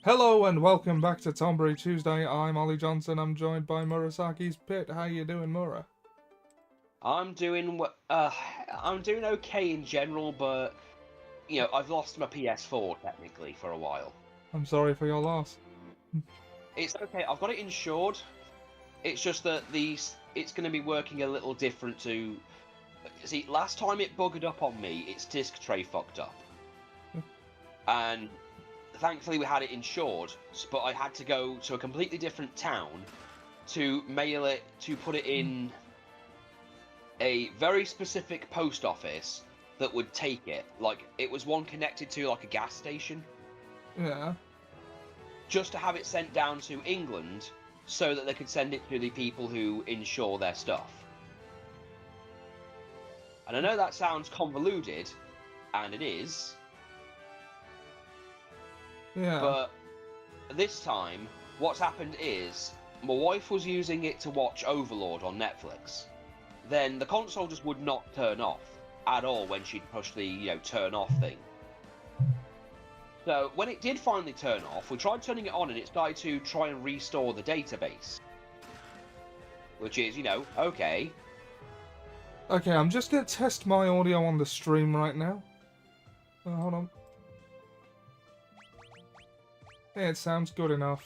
Hello and welcome back to Tombury Tuesday. I'm Ollie Johnson. I'm joined by Murasaki's Pit. How you doing, Mura? I'm doing okay in general, but I've lost my PS4 technically for a while. I'm sorry for your loss. It's okay. I've got it insured. It's just that it's going to be working a little different to. See, last time it buggered up on me, its disc tray fucked up, and thankfully we had it insured. But I had to go to a completely different town to mail it to put it in a very specific post office that would take it. Like, it was one connected to like a gas station, Yeah. just to have it sent down to England so that they could send it to the people who insure their stuff. And I know that sounds convoluted, and it is, Yeah. but this time what's happened is my wife was using it to watch Overlord on Netflix. Then the console just would not turn off at all when she'd push the turn off thing. So when it did finally turn off, we tried turning it on and it started to try and restore the database. Which is, okay. Okay, I'm just gonna test my audio on the stream right now. Hold on. Yeah, it sounds good enough.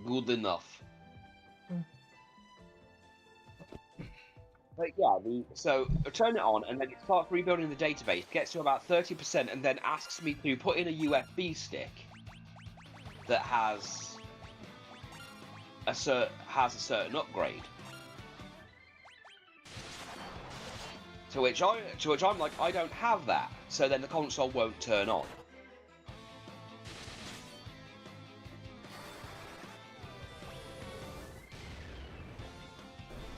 Good enough. Hmm. But yeah, so I turn it on and then it starts rebuilding the database, gets to about 30%, and then asks me to put in a USB stick that has a certain upgrade. To which I'm like, I don't have that, so then the console won't turn on.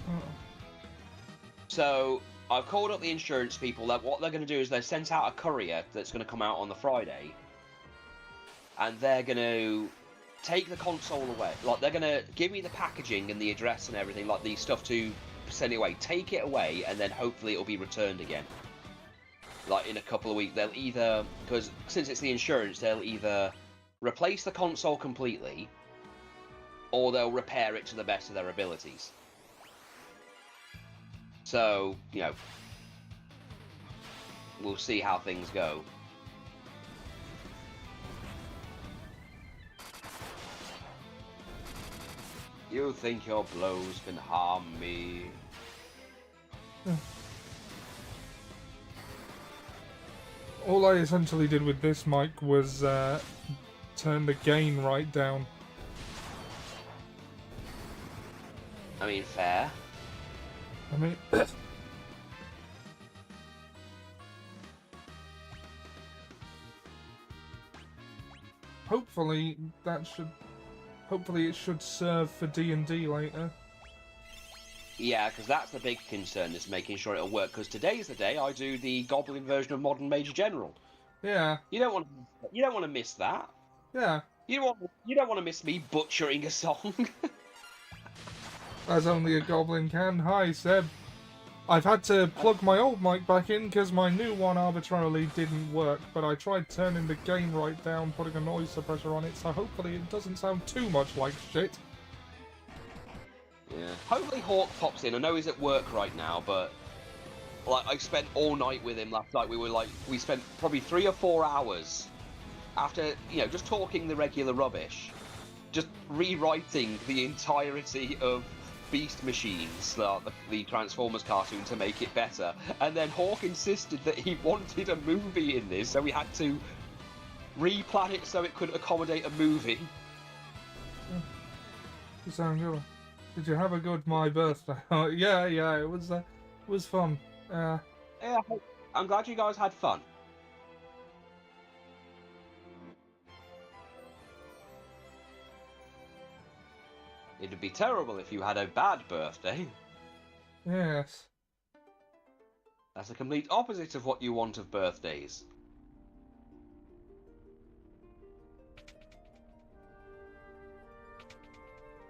Oh. So I've called up the insurance people. That what they're going to do is they've sent out a courier that's going to come out on the Friday, and they're going to take the console away. Like, they're going to give me the packaging and the address and everything, like the stuff to send it away. Take it away, and then hopefully it'll be returned again. Like, in a couple of weeks, they'll either, because since it's the insurance, they'll either replace the console completely, or they'll repair it to the best of their abilities. So, we'll see how things go. You think your blows can harm me? All I essentially did with this mic was turn the gain right down. I mean, fair. I mean... Hopefully it should serve for D&D later. Yeah, because that's the big concern, is making sure it'll work. Because today's the day I do the Goblin version of Modern Major General. Yeah. You don't want to miss that. Yeah. You don't want to miss me butchering a song. As only a goblin can. Hi, Seb. I've had to plug my old mic back in because my new one arbitrarily didn't work, but I tried turning the gain right down, putting a noise suppressor on it, so hopefully it doesn't sound too much like shit. Yeah. Hopefully Hawk pops in. I know he's at work right now, but like, I spent all night with him last night. We spent probably 3 or 4 hours after, just talking the regular rubbish, just rewriting the entirety of Beast Machines, the Transformers cartoon, to make it better. And then Hawk insisted that he wanted a movie in this, so we had to replan it so it could accommodate a movie. You sound good. Did you have a good my birthday? Yeah, it was fun. Yeah, I'm glad you guys had fun. It'd be terrible if you had a bad birthday. Yes. That's the complete opposite of what you want of birthdays.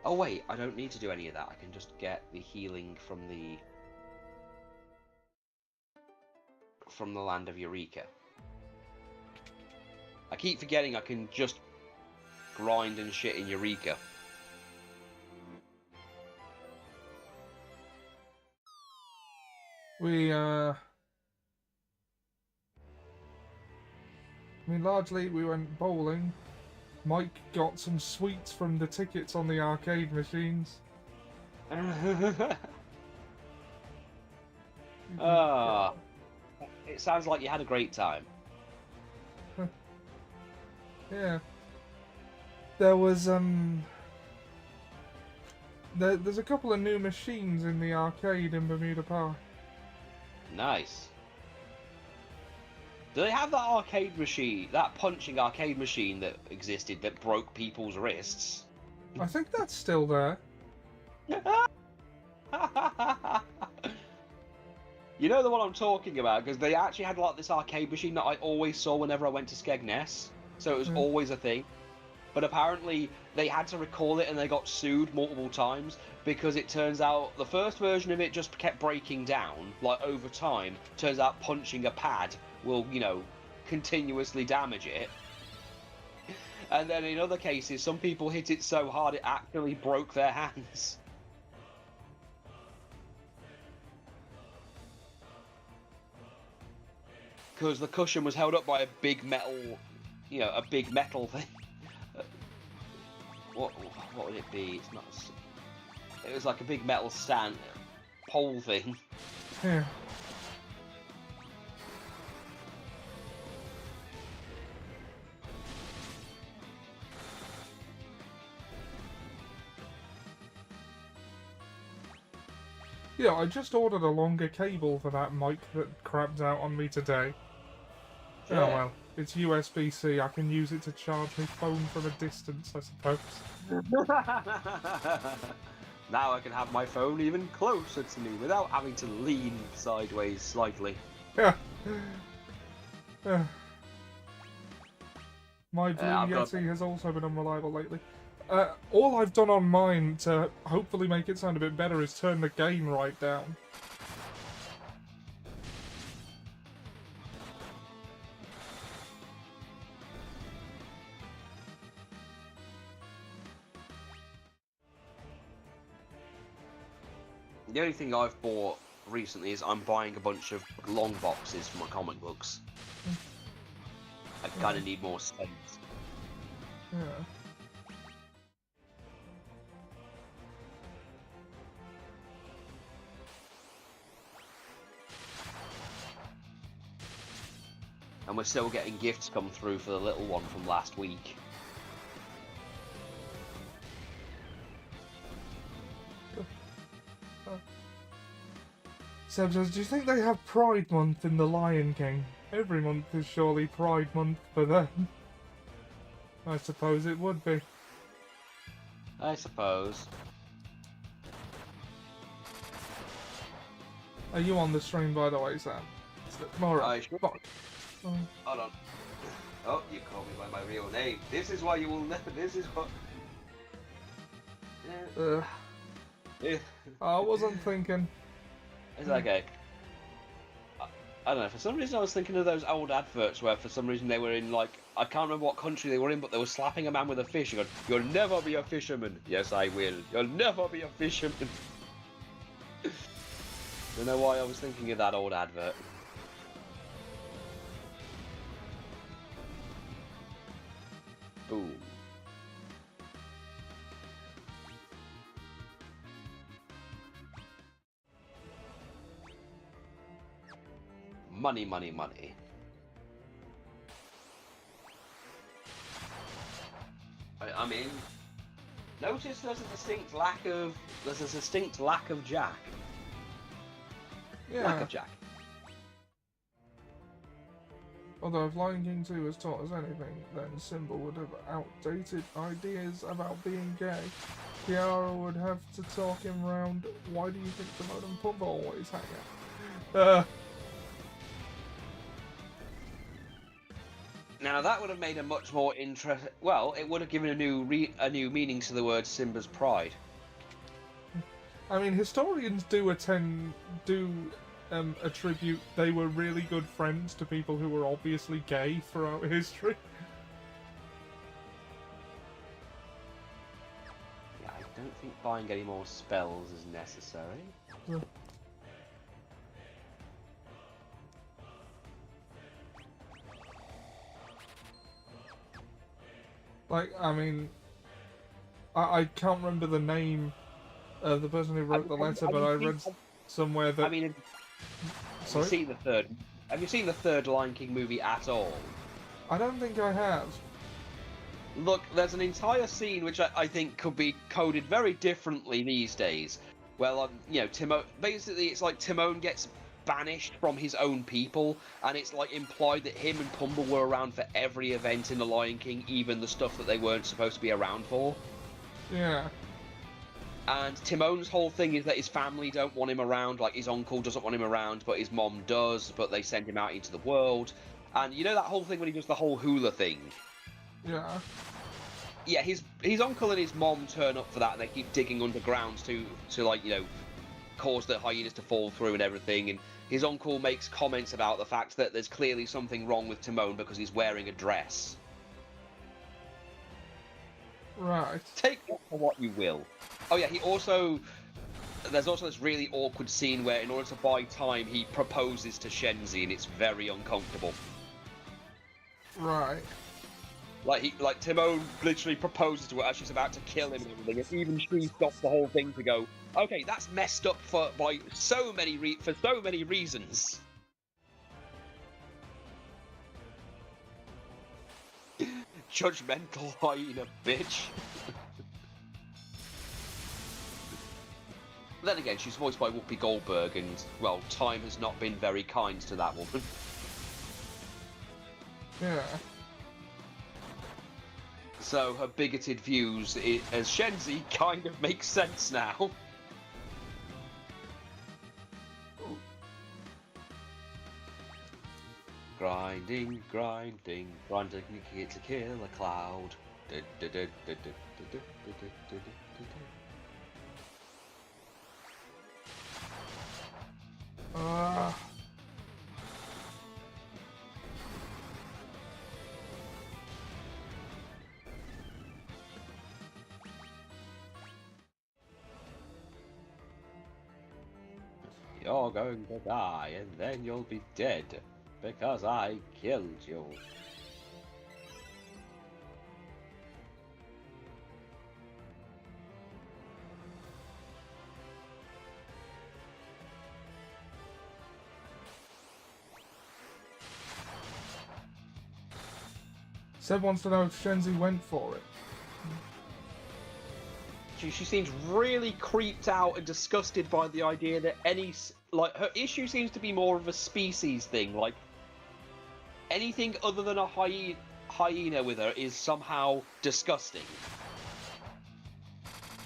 Oh wait, I don't need to do any of that. I can just get the healing from the land of Eureka. I keep forgetting I can just grind and shit in Eureka. I mean, largely we went bowling. Mike got some sweets from the tickets on the arcade machines. Ah, it sounds like you had a great time. Yeah. There was, there's a couple of new machines in the arcade in Bermuda Park. Nice. Do they have that arcade machine, that punching arcade machine that existed that broke people's wrists? I think that's still there. You know the one I'm talking about, because they actually had like this arcade machine that I always saw whenever I went to Skegness, so it was always a thing. But apparently they had to recall it and they got sued multiple times because it turns out the first version of it just kept breaking down, like over time. Turns out punching a pad will, you know, continuously damage it. And then in other cases, some people hit it so hard it actually broke their hands. Because the cushion was held up by a big metal, you know, a big metal thing. What would it be? It's not. It was like a big metal stand pole thing. Yeah. Yeah, I just ordered a longer cable for that mic that crapped out on me today. Yeah. Oh well, it's USB-C. I can use it to charge my phone from a distance, I suppose. Now I can have my phone even closer to me without having to lean sideways slightly. Yeah. My Blue I've got- Yeti has also been unreliable lately. All I've done on mine to hopefully make it sound a bit better is turn the gain right down. The only thing I've bought recently is I'm buying a bunch of long boxes for my comic books. I kind of need more space. Yeah. And we're still getting gifts come through for the little one from last week. Seb says, do you think they have Pride Month in The Lion King? Every month is surely Pride Month for them. I suppose it would be. I suppose. Are you on the stream, by the way, Sam? Alright. Sure. Hold on. Oh, you call me by my real name. This is why you will never. This is what. I wasn't thinking. It's okay. I don't know, for some reason I was thinking of those old adverts where for some reason they were in, like, I can't remember what country they were in, but they were slapping a man with a fish and going, "You'll never be a fisherman." "Yes, I will. You'll never be a fisherman." Don't know why I was thinking of that old advert. Boom. Money, money, money. I mean, notice there's a distinct lack of Jack. Yeah. Lack of Jack. Although if Lion King 2 has taught us anything, then Simba would have outdated ideas about being gay. Kiara would have to talk him round, why do you think Timon and Pumbaa always hang out? Now that would have made a much more well, it would have given a new meaning to the word Simba's pride. I mean, historians do attribute they were really good friends to people who were obviously gay throughout history. don't think buying any more spells is necessary. Yeah. Like, I mean, I can't remember the name of the person who wrote the letter, but I read somewhere that... I mean, Sorry? Have you seen the third Lion King movie at all? I don't think I have. Look, there's an entire scene which I think could be coded very differently these days. Well, you know, Timon. Basically, it's like Timon gets banished from his own people, and it's like implied that him and Pumbaa were around for every event in the Lion King, even the stuff that they weren't supposed to be around for. Yeah. And Timon's whole thing is that his family don't want him around, like his uncle doesn't want him around, but his mom does, but they send him out into the world. And you know that whole thing when he does the whole hula thing? Yeah. Yeah, his uncle and his mom turn up for that, and they keep digging underground to like, you know, cause the hyenas to fall through and everything. And his uncle makes comments about the fact that there's clearly something wrong with Timon because he's wearing a dress. Right. Take that for what you will. Oh yeah, there's also this really awkward scene where, in order to buy time, he proposes to Shenzi, and it's very uncomfortable. Right. Like Timon literally proposes to her as she's about to kill him and everything, and even she stops the whole thing to go, okay, that's messed up for so many reasons. Judgmental hyena, bitch. Then again, she's voiced by Whoopi Goldberg, and, well, time has not been very kind to that woman. Yeah. So her bigoted views as Shenzi kind of makes sense now. Grinding to kill a cloud. You're going to die, and then you'll be dead, because I killed you. Seb wants to know if Shenzi went for it. She seems really creeped out and disgusted by the idea that her issue seems to be more of a species thing, like anything other than a hyena with her is somehow disgusting.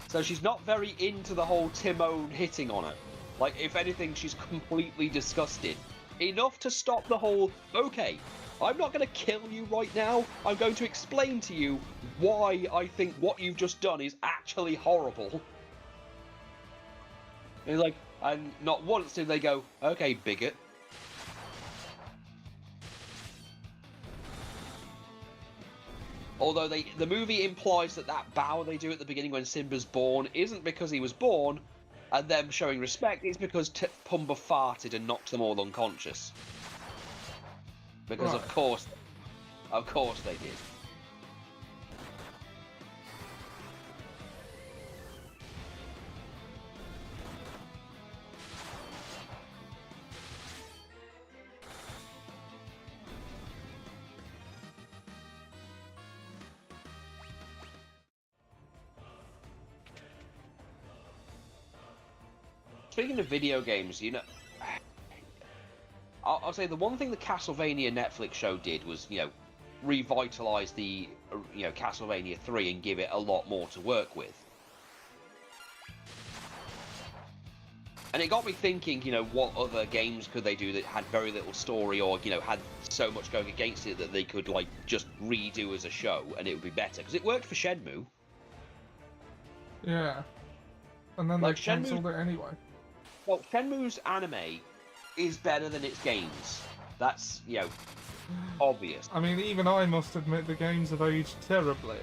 So she's not very into the whole Timon hitting on her. Like, if anything, she's completely disgusted. Enough to stop the whole, okay, I'm not going to kill you right now. I'm going to explain to you why I think what you've just done is actually horrible. And like, and not once did they go, okay, bigot. Although the movie implies that bow they do at the beginning when Simba's born isn't because he was born, and them showing respect, it's because Pumbaa farted and knocked them all unconscious. Because right. of course they did. Speaking of video games, you know, I'll say the one thing the Castlevania Netflix show did was, you know, revitalize the, you know, Castlevania 3 and give it a lot more to work with. And it got me thinking, you know, what other games could they do that had very little story or, you know, had so much going against it that they could, like, just redo as a show and it would be better. Because it worked for Shenmue. Yeah. And then like they cancelled it anyway. Well, Shenmue's anime is better than its games. That's, you know, obvious. I mean, even I must admit the games have aged terribly.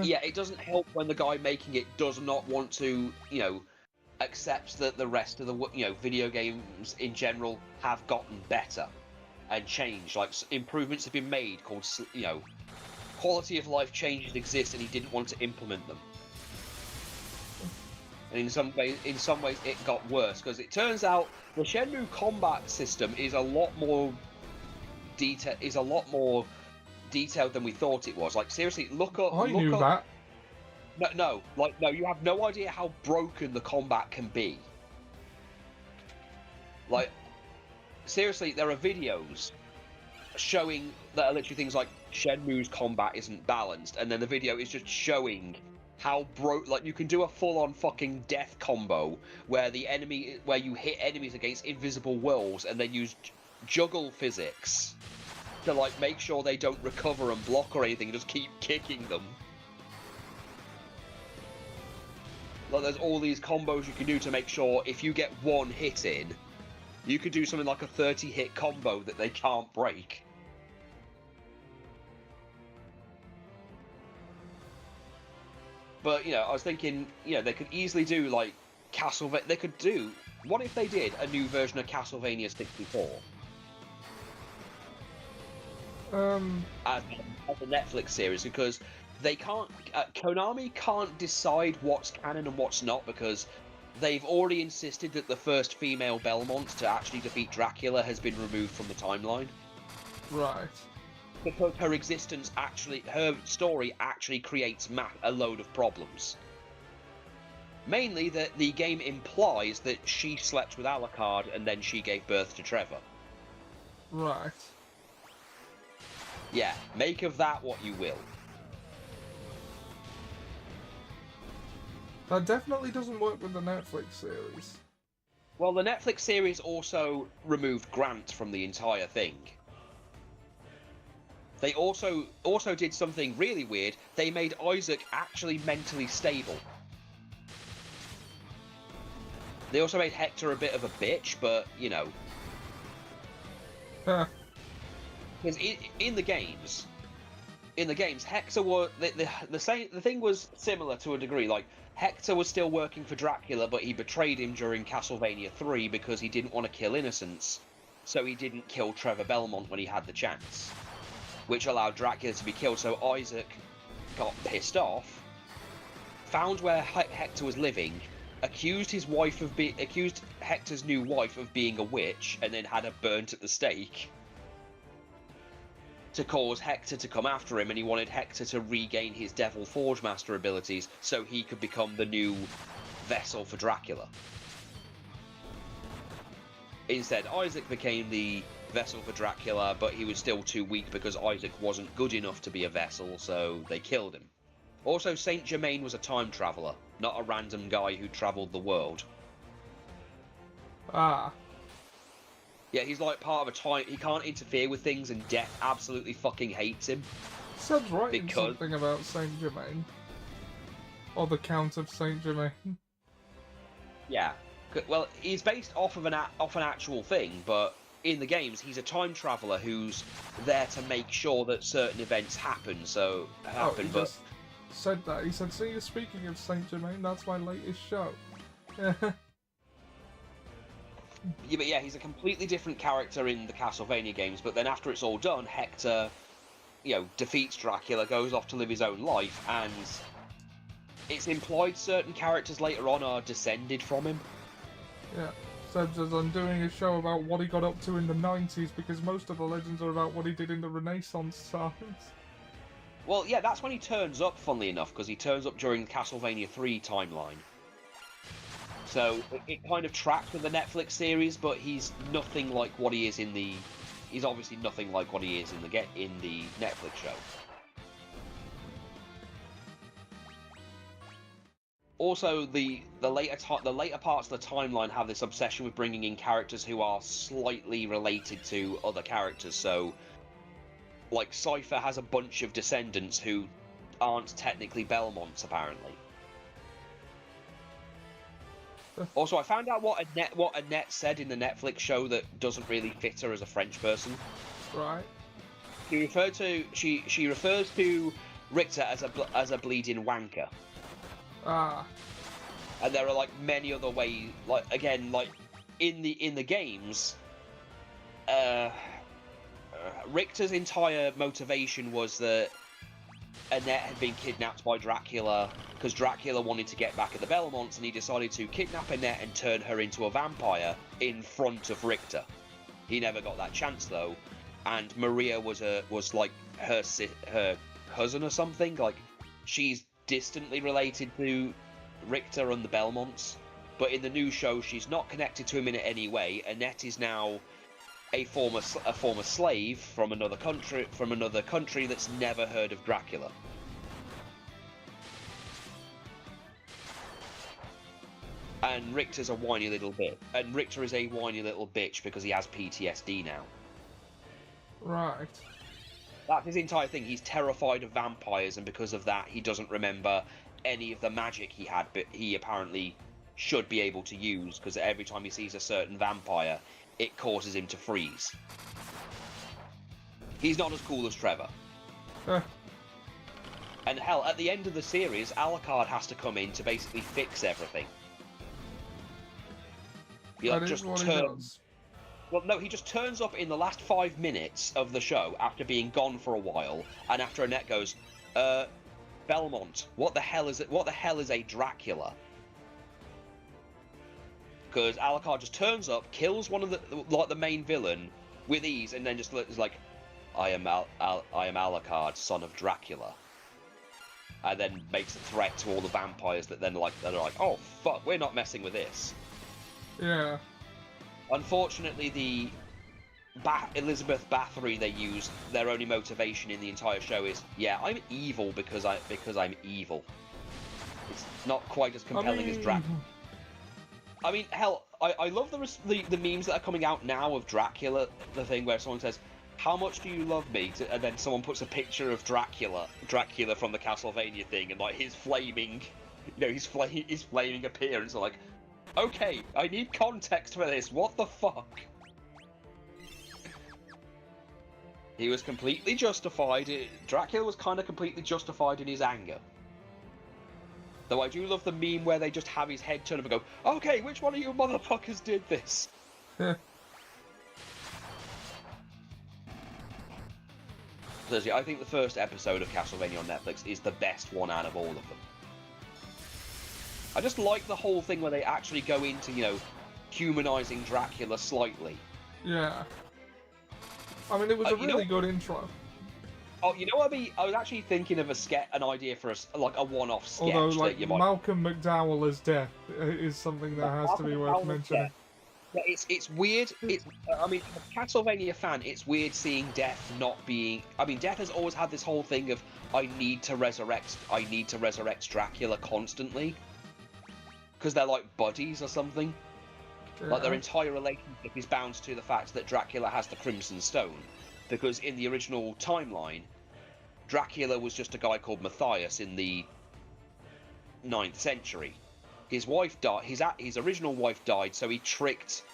yeah, it doesn't help when the guy making it does not want to, you know, accept that the rest of the, you know, video games in general have gotten better and changed. Like, improvements have been made called, you know, quality of life changes exist, and he didn't want to implement them. And in some ways, it got worse because it turns out the Shenmue combat system is a lot more detailed than we thought it was. Like, seriously, look up. I knew that. No, you have no idea how broken the combat can be. Like, seriously, there are videos showing that are literally things like Shenmue's combat isn't balanced, and then the video is just showing how like, you can do a full-on fucking death combo where you hit enemies against invisible walls and then use juggle physics to, like, make sure they don't recover and block or anything, just keep kicking them. Like, there's all these combos you can do to make sure if you get one hit in, you could do something like a 30-hit combo that they can't break. But, you know, I was thinking, you know, they could easily do, like, Castlevania. What if they did a new version of Castlevania 64? As a Netflix series, because they can't. Konami can't decide what's canon and what's not, because they've already insisted that the first female Belmont to actually defeat Dracula has been removed from the timeline. Right. Because her story actually creates a load of problems. Mainly that the game implies that she slept with Alucard and then she gave birth to Trevor. Right. Yeah, make of that what you will. That definitely doesn't work with the Netflix series. Well, the Netflix series also removed Grant from the entire thing. They also did something really weird. They made Isaac actually mentally stable. They also made Hector a bit of a bitch, but, you know. Because in the games, Hector was the thing was similar to a degree. Like, Hector was still working for Dracula, but he betrayed him during Castlevania 3 because he didn't want to kill innocents, so he didn't kill Trevor Belmont when he had the chance, which allowed Dracula to be killed. So Isaac got pissed off, found where Hector was living, accused Hector's new wife of being a witch, and then had her burnt at the stake to cause Hector to come after him, and he wanted Hector to regain his Devil Forge Master abilities so he could become the new vessel for Dracula. Instead, Isaac became the vessel for Dracula, but he was still too weak because Isaac wasn't good enough to be a vessel, so they killed him. Also, Saint Germain was a time traveller, not a random guy who travelled the world. Ah. Yeah, he's like part of a time. He can't interfere with things, and Death absolutely fucking hates him. Seb's writing something about Saint Germain. Or the Count of Saint Germain. Yeah. Well, he's based off of an actual thing, but in the games, he's a time traveller who's there to make sure that certain events happen. He just said that. He said, "See, speaking of Saint Germain, that's my latest show." Yeah, but yeah, he's a completely different character in the Castlevania games, but then after it's all done, Hector, you know, defeats Dracula, goes off to live his own life, and it's implied certain characters later on are descended from him. Yeah, Seb says, "I'm doing a show about what he got up to in the 90s, because most of the legends are about what he did in the Renaissance times." Well, yeah, that's when he turns up, funnily enough, because he turns up during the Castlevania 3 timeline. So it kind of tracks with the Netflix series, but he's nothing like what he is in the. He's obviously nothing like what he is in the Netflix show. Also, the later parts of the timeline have this obsession with bringing in characters who are slightly related to other characters. So, like, Cypher has a bunch of descendants who aren't technically Belmonts, apparently. Also, I found out what Annette said in the Netflix show that doesn't really fit her as a French person. Right. She refers to Richter as a bleeding wanker. Ah. And there are like many other ways. Like again, like in the games, Richter's entire motivation was that Annette had been kidnapped by Dracula because Dracula wanted to get back at the Belmonts, and he decided to kidnap Annette and turn her into a vampire in front of Richter. He never got that chance though, and Maria was like her cousin or something. Like she's distantly related to Richter and the Belmonts, but in the new show she's not connected to him in any way. Annette is now a former slave from another country that's never heard of Dracula. And Richter's a whiny little bit. And Richter is a whiny little bitch because he has PTSD now. Right. That's his entire thing. He's terrified of vampires, and because of that, he doesn't remember any of the magic he had, but he apparently should be able to use, because every time he sees a certain vampire, it causes him to freeze. He's not as cool as Trevor. And hell, at the end of the series, Alucard has to come in to basically fix everything. That is what he does. Well, no, he just turns up in the last 5 minutes of the show after being gone for a while, and after Annette goes, Belmont, what the hell is it? What the hell is a Dracula? Because Alucard just turns up, kills one of the main villain with ease, and then just is like, I am Alucard, son of Dracula, and then makes a threat to all the vampires that are like, oh fuck, we're not messing with this. Yeah. Unfortunately, the Elizabeth Bathory they used, their only motivation in the entire show is, yeah, I'm evil because I'm evil. It's not quite as compelling as Dracula. I mean, hell, I love the memes that are coming out now of Dracula, the thing where someone says, how much do you love me? And then someone puts a picture of Dracula from the Castlevania thing, and like his flaming appearance, and like, okay, I need context for this, what the fuck? He was completely justified, Dracula was kind of completely justified in his anger. Though I do love the meme where they just have his head turn up and go, okay, which one of you motherfuckers did this? Seriously, I think the first episode of Castlevania on Netflix is the best one out of all of them. I just like the whole thing where they actually go into, humanizing Dracula slightly. Yeah. I mean, it was a really good intro. Oh, you know what I was actually thinking of an idea for a one-off sketch. Although, like, that you might... Malcolm McDowell as Death is something that has to be worth mentioning. Yeah, it's weird. I mean, as a Castlevania fan, it's weird seeing Death not being... I mean, Death has always had this whole thing of, I need to resurrect Dracula constantly. Because they're like buddies or something. Yeah. Like, their entire relationship is bound to the fact that Dracula has the Crimson Stone. Because in the original timeline, Dracula was just a guy called Matthias in the 9th century. His wife died. His original wife died, so he tricked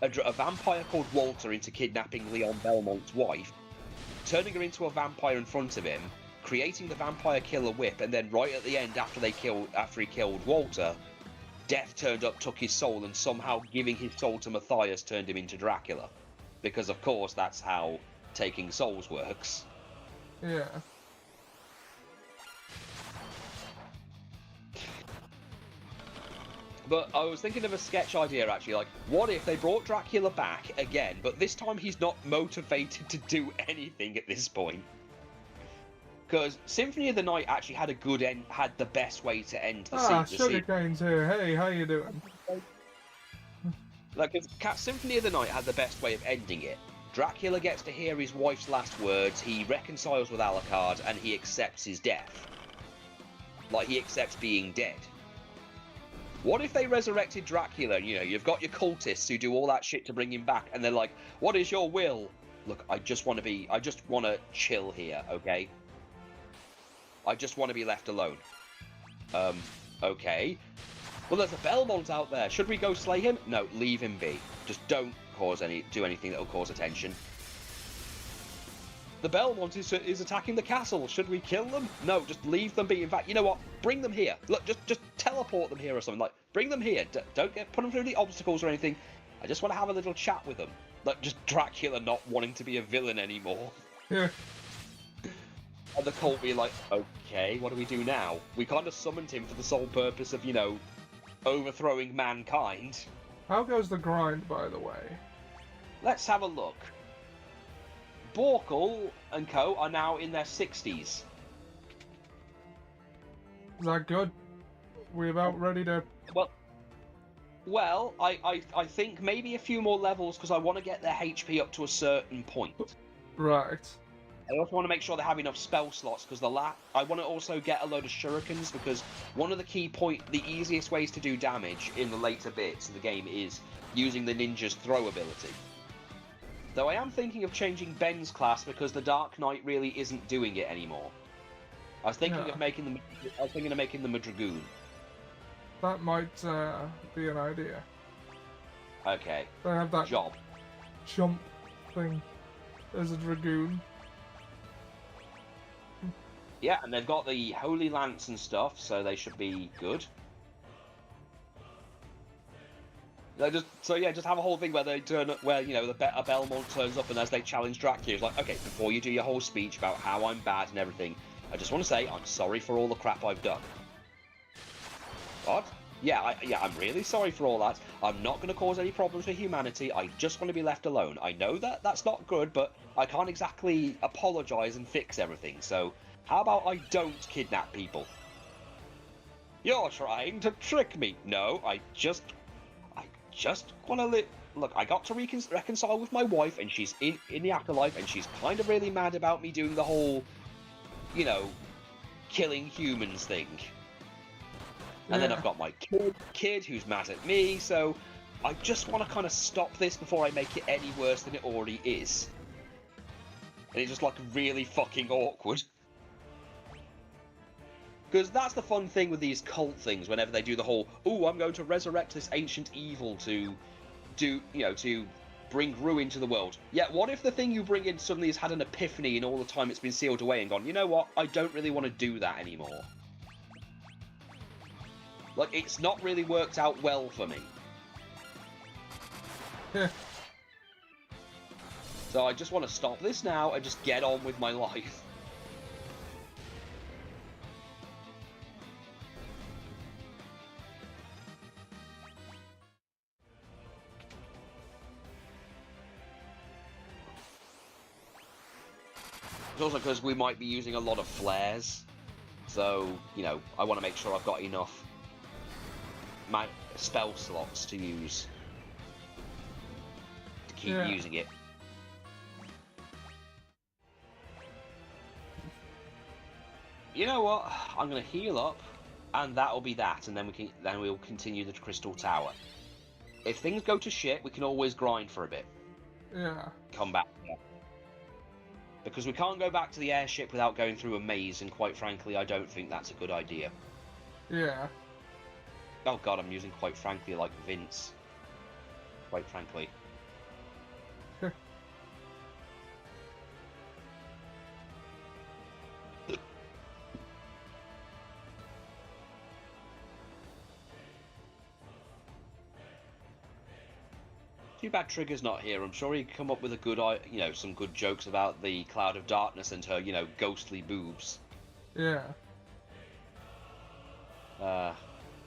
a vampire called Walter into kidnapping Leon Belmont's wife, turning her into a vampire in front of him, creating the vampire killer whip, and then right at the end, after he killed Walter, Death turned up, took his soul, and somehow giving his soul to Matthias turned him into Dracula. Because, of course, that's how taking souls works. Yeah. But I was thinking of a sketch idea, actually, like, what if they brought Dracula back again, but this time he's not motivated to do anything at this point? Because Symphony of the Night actually had a good end, had the best way to end the season. Sugarcane's here. Hey, how you doing? Like, Symphony of the Night had the best way of ending it. Dracula gets to hear his wife's last words, he reconciles with Alucard, and he accepts his death. Like, he accepts being dead. What if they resurrected Dracula, and, you've got your cultists who do all that shit to bring him back, and they're like, what is your will? Look, I just want to chill here, okay? I just want to be left alone. Okay. Well, there's a Belmont out there. Should we go slay him? No, leave him be. Just don't do anything that will cause attention. the Belmont is attacking the castle. Should we kill them? No, just leave them be. In fact, you know what? Bring them here. Look, just teleport them here or something. Like, bring them here. Don't put them through the obstacles or anything. I just want to have a little chat with them. Like, just Dracula not wanting to be a villain anymore. Yeah. And the cult being like, okay, what do we do now? We kind of summoned him for the sole purpose of, overthrowing mankind. How goes the grind, by the way? Let's have a look. Borkle and co are now in their 60s. Is that good? We about ready to... Well, I think maybe a few more levels because I want to get their HP up to a certain point. Right. I also want to make sure they have enough spell slots because I want to also get a load of shurikens because one of the easiest ways to do damage in the later bits of the game is using the ninja's throw ability. Though I am thinking of changing Ben's class because the Dark Knight really isn't doing it anymore. I was thinking of making them a dragoon. That might be an idea. Okay. They have that job. Jump thing as a dragoon. Yeah, and they've got the Holy Lance and stuff, so they should be good. Just have a whole thing where they turn up, where a Belmont turns up, and as they challenge Dracula, it's like, okay, before you do your whole speech about how I'm bad and everything, I just want to say I'm sorry for all the crap I've done. What? Yeah, I'm really sorry for all that. I'm not going to cause any problems for humanity. I just want to be left alone. I know that that's not good, but I can't exactly apologise and fix everything. So how about I don't kidnap people? You're trying to trick me. No, I just want to live. Look, I got to reconcile with my wife, and she's in the afterlife, and she's kind of really mad about me doing the whole, killing humans thing. And then I've got my kid who's mad at me, so I just want to kind of stop this before I make it any worse than it already is. And it's just like really fucking awkward. Because that's the fun thing with these cult things, whenever they do the whole, ooh, I'm going to resurrect this ancient evil to bring ruin to the world. Yeah, what if the thing you bring in suddenly has had an epiphany and all the time it's been sealed away and gone, you know what, I don't really want to do that anymore. Like, it's not really worked out well for me. So I just want to stop this now and just get on with my life. It's also because we might be using a lot of flares. So, I want to make sure I've got enough spell slots to use to keep using it. You know what? I'm gonna heal up, and that'll be that, and then we'll continue the Crystal Tower. If things go to shit, we can always grind for a bit. Yeah. Come back. Yeah. Because we can't go back to the airship without going through a maze, and quite frankly, I don't think that's a good idea. Yeah. Oh god, I'm using quite frankly like Vince. Quite frankly. Too bad Trigger's not here. I'm sure he'd come up with a good, some good jokes about the Cloud of Darkness and her, ghostly boobs. Yeah.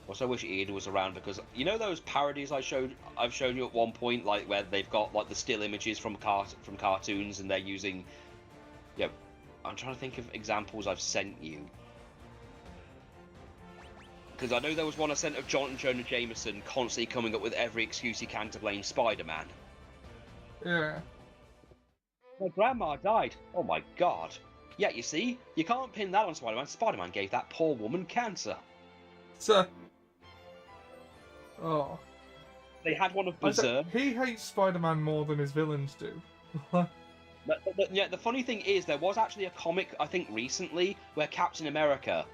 Also, I wish Ian was around because those parodies I've shown you at one point, like where they've got like the still images from cartoons and they're using, I'm trying to think of examples I've sent you. Because I know there was one I sent of Jonah Jameson constantly coming up with every excuse he can to blame Spider-Man. Yeah. My grandma died. Oh my god. Yeah, you see? You can't pin that on Spider-Man. Spider-Man gave that poor woman cancer. So... Oh. They had one of Berserk. He hates Spider-Man more than his villains do. Yeah, the funny thing is, there was actually a comic, I think recently, where Captain America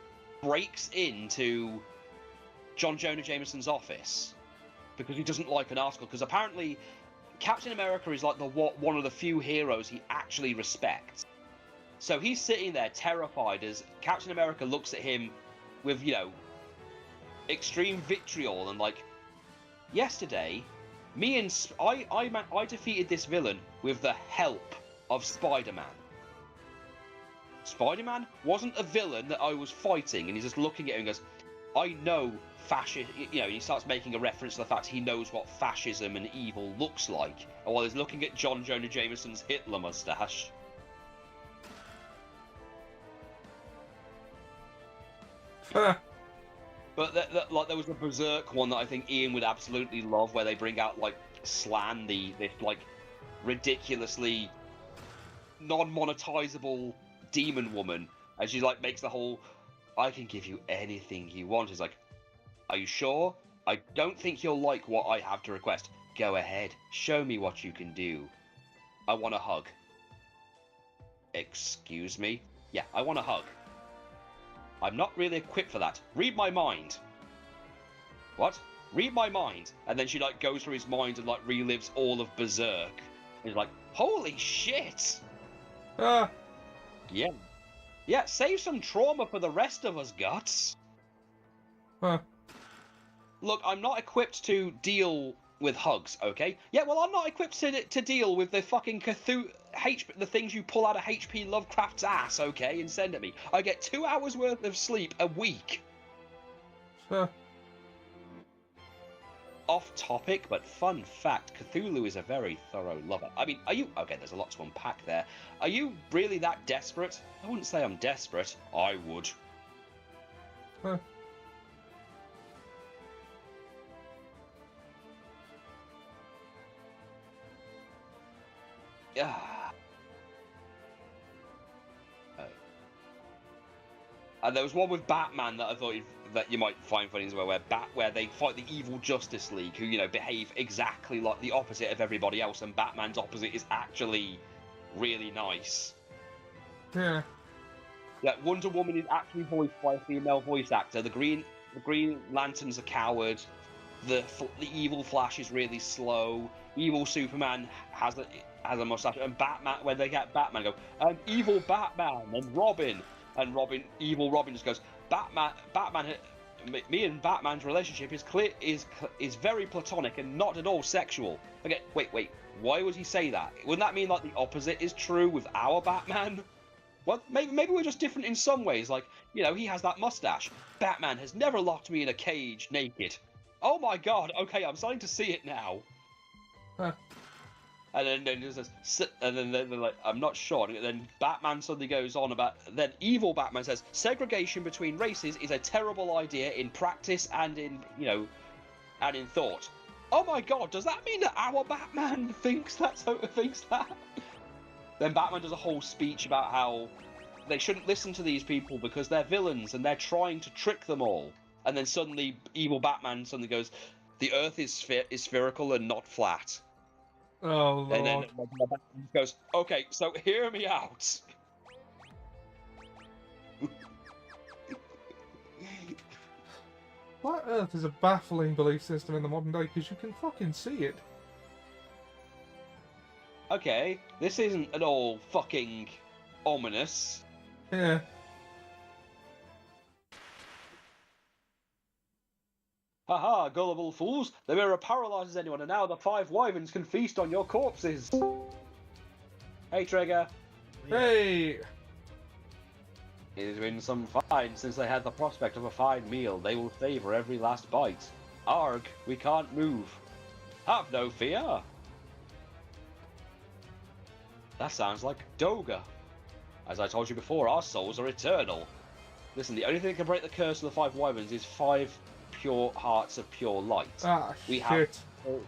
breaks into John Jonah Jameson's office because he doesn't like an article. Because apparently, Captain America is like one of the few heroes he actually respects. So he's sitting there terrified as Captain America looks at him with, you know, extreme vitriol and like, yesterday, I defeated this villain with the help of Spider-Man. Spider-Man wasn't a villain that I was fighting, and he's just looking at him and goes, I know fascist, you know, he starts making a reference to the fact he knows what fascism and evil looks like, while he's looking at John Jonah Jameson's Hitler mustache. But like there was a Berserk one that I think Ian would absolutely love, where they bring out like Slan, this like ridiculously non-monetizable demon woman, and she like makes the whole I can give you anything you want. It's like, are you sure? I don't think you'll like what I have to request. Go ahead, show me what you can do. I want a hug. Excuse me? Yeah, I want a hug. I'm not really equipped for that. Read my mind. What? Read my mind. And then she like goes through his mind and like relives all of Berserk. And he's like, holy shit! Ah. Yeah. Yeah, save some trauma for the rest of us, Guts. Huh. Look, I'm not equipped to deal with hugs, okay? Yeah, well, I'm not equipped to deal with the fucking Cthulhu... the things you pull out of H.P. Lovecraft's ass, okay, and send at me. I get 2 hours worth of sleep a week. Huh. Off topic, but fun fact, Cthulhu is a very thorough lover. I mean, are you... Okay, there's a lot to unpack there. Are you really that desperate? I wouldn't say I'm desperate. I would. Huh. Yeah. And there was one with Batman that I thought that you might find funny as well, where they fight the evil Justice League, who, you know, behave exactly like the opposite of everybody else, and Batman's opposite is actually really nice. Yeah. Yeah, Wonder Woman is actually voiced by a female voice actor. The Green Lantern's a coward. The evil Flash is really slow. Evil Superman has a mustache, and Batman, when they get Batman, go, evil Batman and Robin. And evil Robin just goes, Batman, me and Batman's relationship is very platonic and not at all sexual. Okay, wait, why would he say that? Wouldn't that mean like the opposite is true with our Batman? Well, maybe we're just different in some ways. Like, you know, he has that mustache. Batman has never locked me in a cage naked. Oh my god, okay, I'm starting to see it now. Huh. And then just says, and then they're like, I'm not sure. And then Batman suddenly goes on about. Then evil Batman says, segregation between races is a terrible idea in practice and in, you know, and in thought. Oh my god, does that mean that our Batman thinks that? Then Batman does a whole speech about how they shouldn't listen to these people because they're villains and they're trying to trick them all. And then suddenly, evil Batman suddenly goes, the Earth is spherical and not flat. Oh, Lord. And then Batman goes, okay, so hear me out. Flat Earth is a baffling belief system in the modern day because you can fucking see it. Okay, this isn't at all fucking ominous. Yeah. Haha, gullible fools! The mirror paralyzes anyone, and now the 5 wyverns can feast on your corpses! Hey, Trigger! Hey! It has been some fine since they had the prospect of a fine meal. They will favour every last bite. Arg, we can't move. Have no fear! That sounds like Doga. As I told you before, our souls are eternal. Listen, the only thing that can break the curse of the 5 wyverns is 5 pure hearts of pure light. Ah, we shit. Have...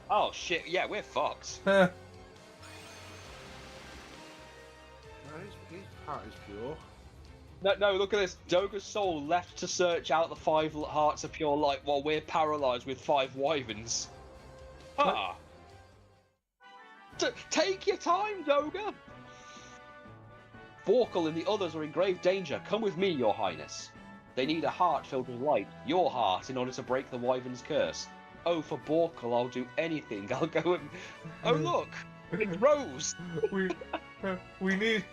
Oh shit, yeah, we're fucked. Huh. His heart is pure. No, look at this. Doga's soul left to search out the 5 hearts of pure light while we're paralysed with 5 wyverns. Ah. Take your time, Doga! Vorkal and the others are in grave danger. Come with me, your highness. They need a heart filled with light, your heart, in order to break the wyvern's curse. Oh, for Borkal, I'll do anything. I'll go and... Oh, look! It's Rose! we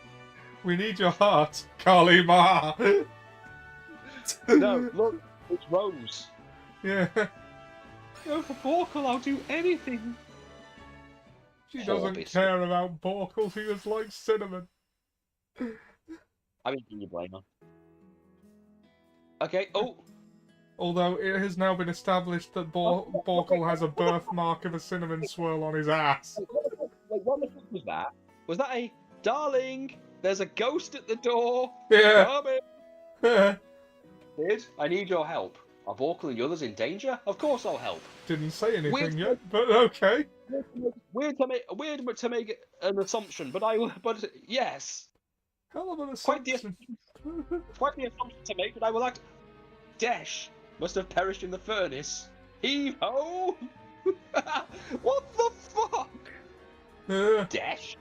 We need your heart, Kali Ma. No, look, it's Rose. Yeah. No, for Borkle, I'll do anything. She Poor doesn't biscuit. care about Borkle. She just likes cinnamon. I mean, can you blame her? Okay. Oh, Although it has now been established that Borkle has a birthmark of a cinnamon swirl on his ass. wait, what the fuck was that? Was that a darling? There's a ghost at the door. Yeah. Come in. Kid, I need your help. Are Borkle and the others in danger? Of course I'll help. Didn't say anything Weird- yet, but okay. Weird to make an assumption, but yes, Hell of an quite the assumption. assumption to make. But I will act. Desh must have perished in the furnace. Heave ho! What the fuck? Desh,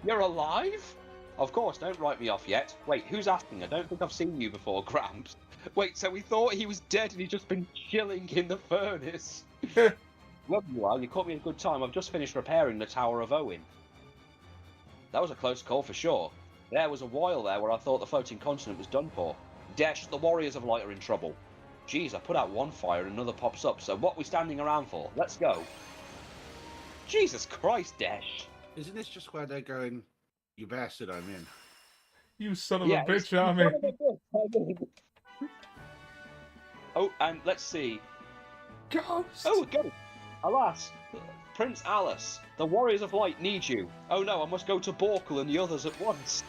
you're alive? Of course, don't write me off yet. Wait, who's asking? I don't think I've seen you before, Gramps. Wait, so we thought he was dead and he'd just been chilling in the furnace? Love you are, you caught me at a good time. I've just finished repairing the Tower of Owen. That was a close call for sure. There was a while there where I thought the floating continent was done for. Desh, the Warriors of Light are in trouble. Geez, I put out one fire and another pops up, so what are we standing around for? Let's go. Jesus Christ, Desh. Isn't this just where they're going, you bastard, I'm in? You son of a bitch, Army. Oh, and let's see. Ghost! Oh, go! Alas, Prince Alice, the Warriors of Light need you. Oh no, I must go to Borkle and the others at once.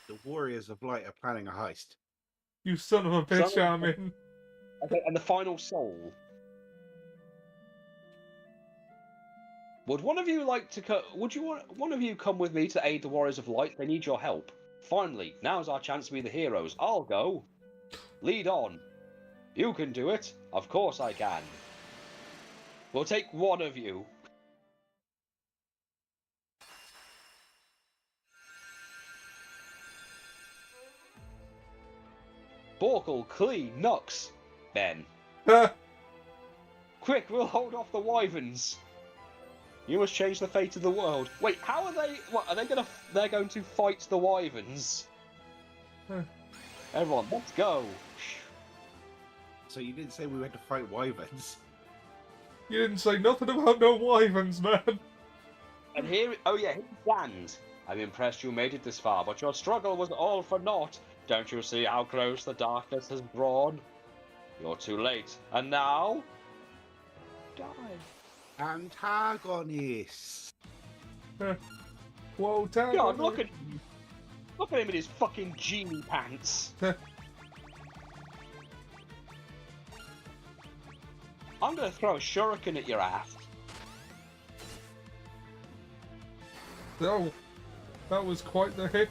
The Warriors of Light are planning a heist. You son of a bitch, Son of a- Armin. Okay, and the final soul. Would one of you like to one of you come with me to aid the Warriors of Light? They need your help. Finally, now's our chance to be the heroes. I'll go. Lead on. You can do it. Of course I can. We'll take one of you. Borkle, Klee, Nux, Ben. Quick, we'll hold off the wyverns. You must change the fate of the world. Wait, how are they? What are they gonna? They're going to fight the wyverns. Everyone, let's go. So you didn't say we had to fight wyverns? You didn't say nothing about no wyverns, man. And here, oh yeah, here's Sand. I'm impressed you made it this far, but your struggle was all for naught. Don't you see how close the darkness has drawn? You're too late. And now? Die. Antagonists! Whoa, tag. God, look at him. Look at him in his fucking genie pants. I'm gonna throw a shuriken at your ass. Oh, that was quite the hit.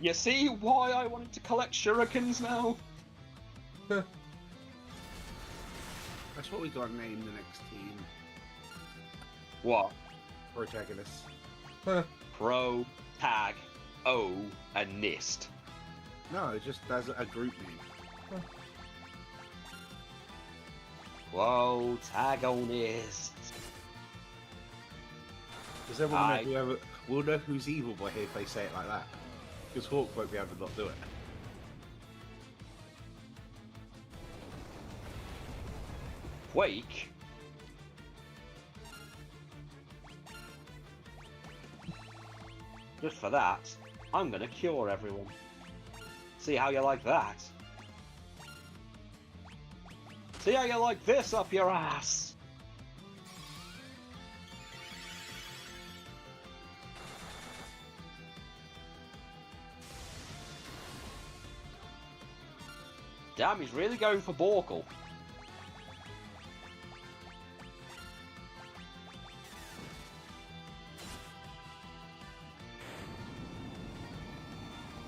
You see why I wanted to collect shurikens now? That's what we got to name the next team. What? Protagonists. Pro, Tag, O, and Nist. No, just as a group name. Whoa, Tagonist. Does everyone know whoever... We'll know who's evil by if they say it like that. Because Hawk won't be able to not do it. Quake? Just for that, I'm gonna cure everyone. See how you like that? See how you like this up your ass? Damn, he's really going for Borkle.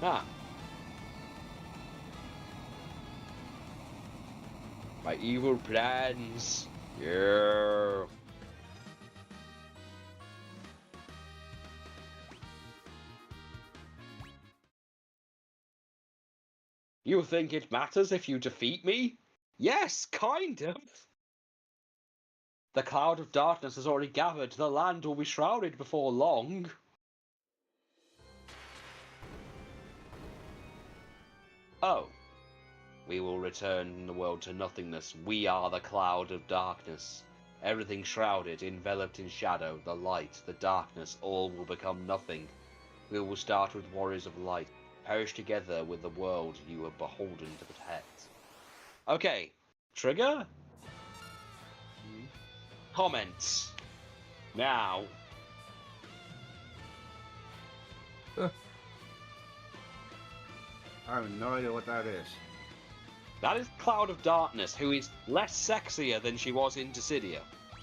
Ah. My evil plans. Yeah. You think it matters if you defeat me? Yes, kind of. The cloud of darkness has already gathered. The land will be shrouded before long. Oh. We will return the world to nothingness. We are the cloud of darkness. Everything shrouded, enveloped in shadow, the light, the darkness, all will become nothing. We will start with warriors of light, perish together with the world you are beholden to protect. Okay, trigger? Comments. Now. I have no idea what that is. That is Cloud of Darkness, who is less sexier than she was in Dissidia.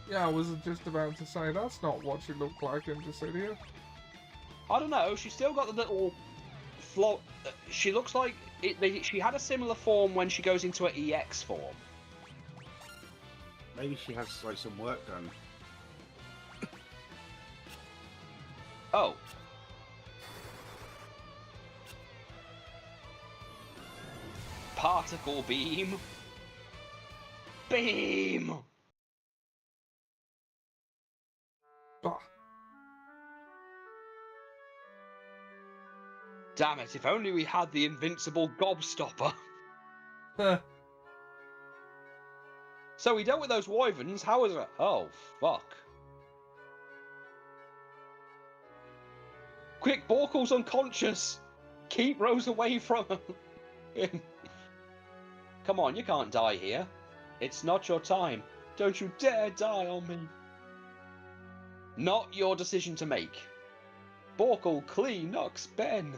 Yeah, I was just about to say, that's not what she looked like in Dissidia. I don't know, she's still got the little float. She looks like she had a similar form when she goes into her EX form. Maybe she has like some work done. Oh. Particle beam. Beam! Bah. Damn it, if only we had the invincible gobstopper. Huh. So we dealt with those wyverns, how was it? Oh, fuck. Quick, Borkel's unconscious! Keep Rose away from him! Come on, you can't die here. It's not your time. Don't you dare die on me. Not your decision to make. Borkel, clean, knocks Ben.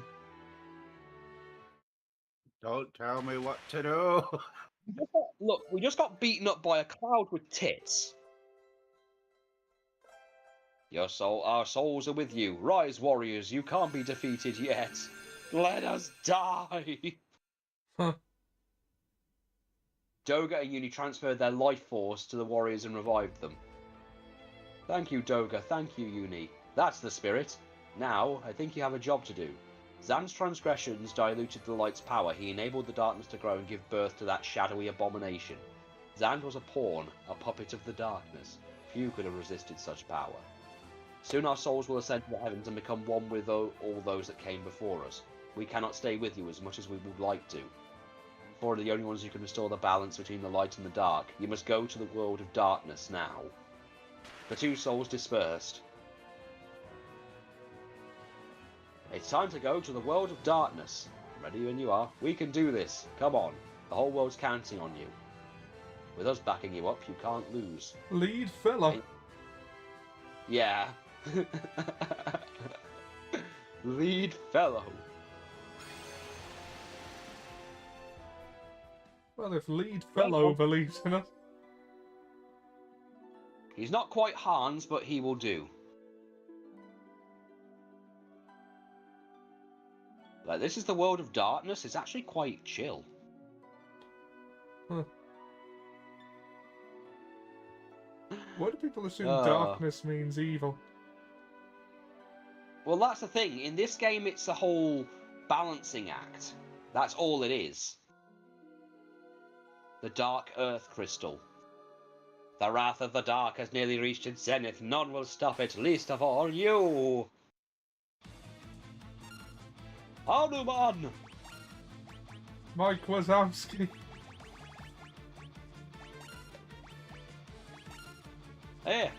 Don't tell me what to do. Look, we just got beaten up by a cloud with tits. Our souls are with you. Rise, warriors, you can't be defeated yet. Let us die. Huh. Doga and Uni transferred their life force to the warriors and revived them. Thank you, Doga. Thank you, Uni. That's the spirit. Now, I think you have a job to do. Zan's transgressions diluted the light's power. He enabled the darkness to grow and give birth to that shadowy abomination. Zan was a pawn, a puppet of the darkness. Few could have resisted such power. Soon our souls will ascend to the heavens and become one with all those that came before us. We cannot stay with you as much as we would like to. For the only ones who can restore the balance between the light and the dark. You must go to the world of darkness now. The two souls dispersed. It's time to go to the world of darkness. Ready when you are. We can do this. Come on. The whole world's counting on you. With us backing you up, you can't lose. Lead fella. Yeah. Lead fellow. Well, if lead fellow believes in us. He's not quite Hans, but he will do. Like, this is the world of darkness. It's actually quite chill. Huh. Why do people assume darkness means evil? Well, that's the thing. In this game, it's a whole balancing act. That's all it is. The Dark Earth Crystal. The wrath of the dark has nearly reached its zenith. None will stop it, least of all you. Hanuman! Mike Wazowski. Here.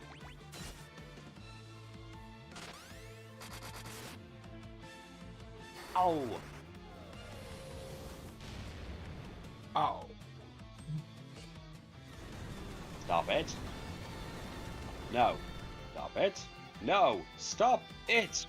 Ow. Ow. Stop it. No. Stop it. No. Stop it.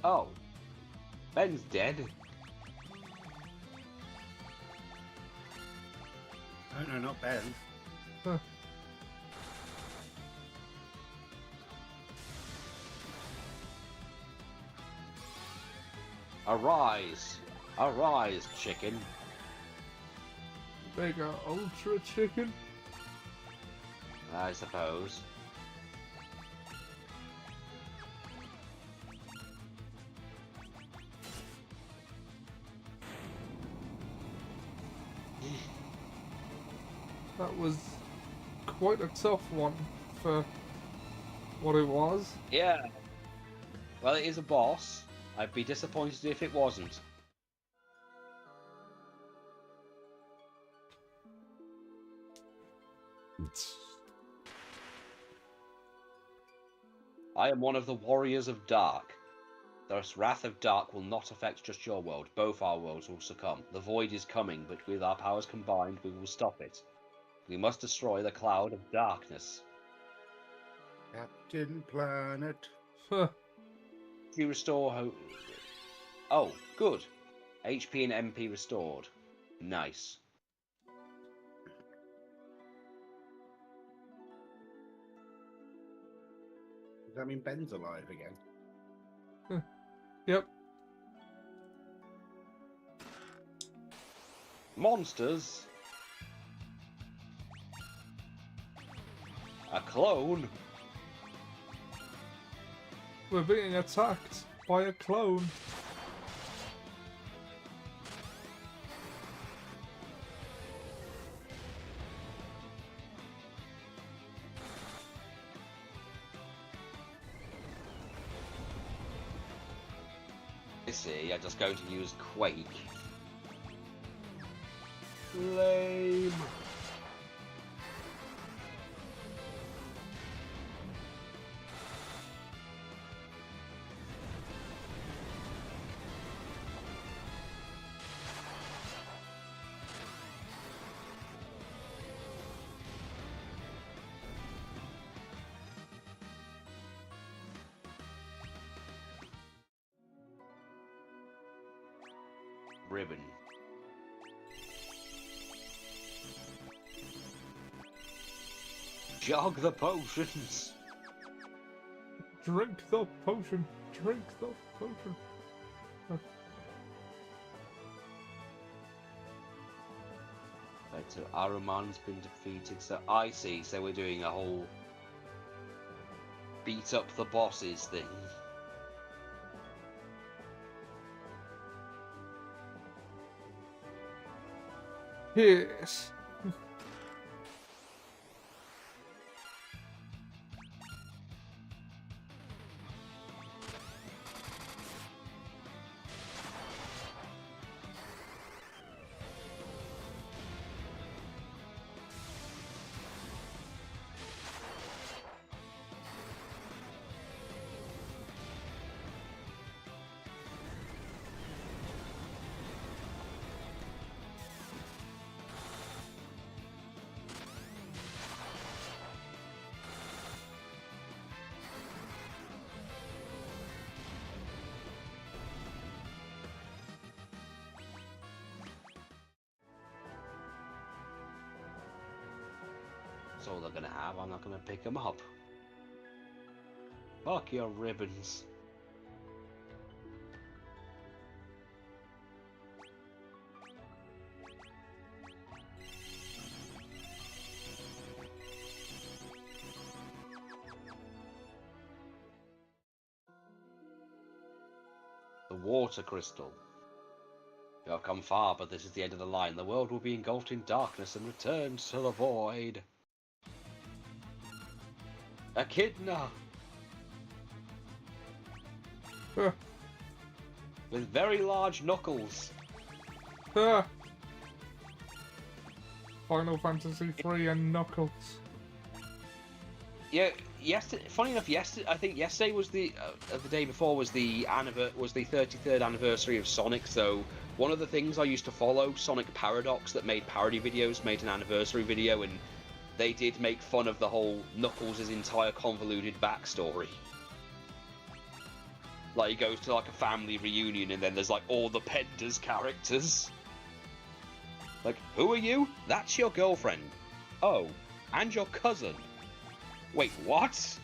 Oh. Ben's dead. Oh no, not Ben. Huh. Arise. Arise, chicken. Mega Ultra Chicken. I suppose. That was quite a tough one for what it was. Yeah. Well, it is a boss. I'd be disappointed if it wasn't. I am one of the Warriors of Dark. The wrath of Dark will not affect just your world. Both our worlds will succumb. The Void is coming, but with our powers combined, we will stop it. We must destroy the Cloud of Darkness. Captain Planet. Huh. If you restore Oh, good. HP and MP restored. Nice. Does that mean Ben's alive again? Yep. Monsters? A clone? We're being attacked by a clone. I see, I'm just going to use Quake. Lame. Ribbon. Jog the potions. Drink the potion. Drink the potion. Right, so Aruman's been defeated. So I see. So we're doing a whole beat up the bosses thing. Yes. That's all they're gonna have. I'm not gonna pick them up. Fuck your ribbons. The water crystal. You have come far, but this is the end of the line. The world will be engulfed in darkness and returned to the void. Echidna! Huh. With very large knuckles. Huh. Final Fantasy 3 and Knuckles. Yeah, funny enough, I think yesterday was the day before was the 33rd anniversary of Sonic. So one of the things I used to follow, Sonic Paradox, that made parody videos, made an anniversary video, and they did make fun of the whole Knuckles' entire convoluted backstory. Like, he goes to, like, a family reunion, and then there's, like, all the Penders characters. Like, who are you? That's your girlfriend. Oh, and your cousin. Wait, what?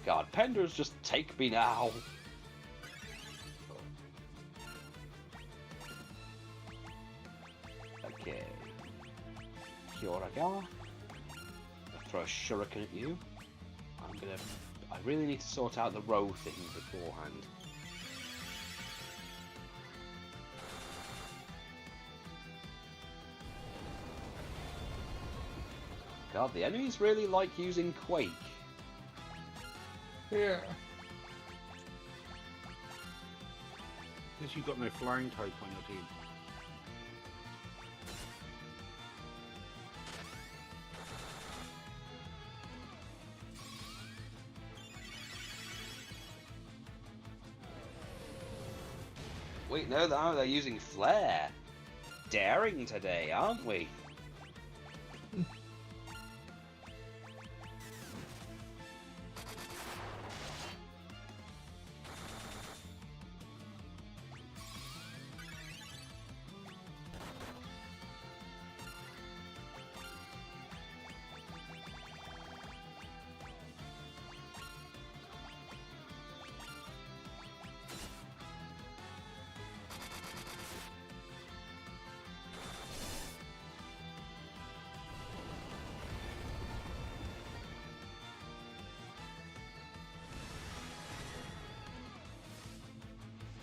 God, Penders, just take me now. Okay. Kyoraga. Throw a shuriken at you. I really need to sort out the row thing beforehand. God, the enemies really like using Quake. Yeah. Because you've got no flying type on your team. Wait, no, they're using Flare. Daring today, aren't we?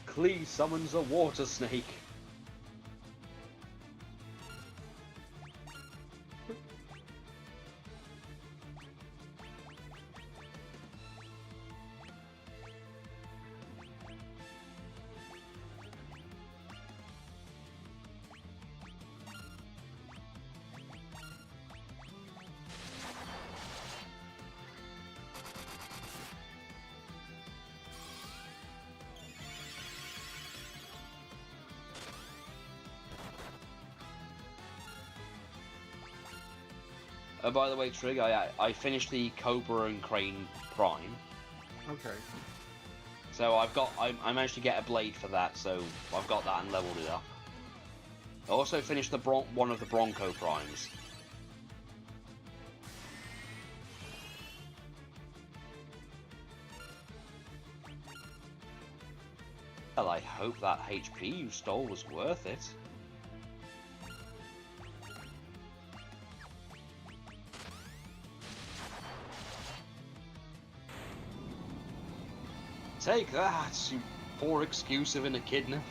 Klee summons a water snake. By the way, Trig, I finished the Cobra and Crane Prime, Okay. so I managed to get a blade for that, so I've got that and leveled it up. I also finished the one of the Bronco Primes. Well, I hope that HP you stole was worth it. Take that, you poor excuse of an echidna.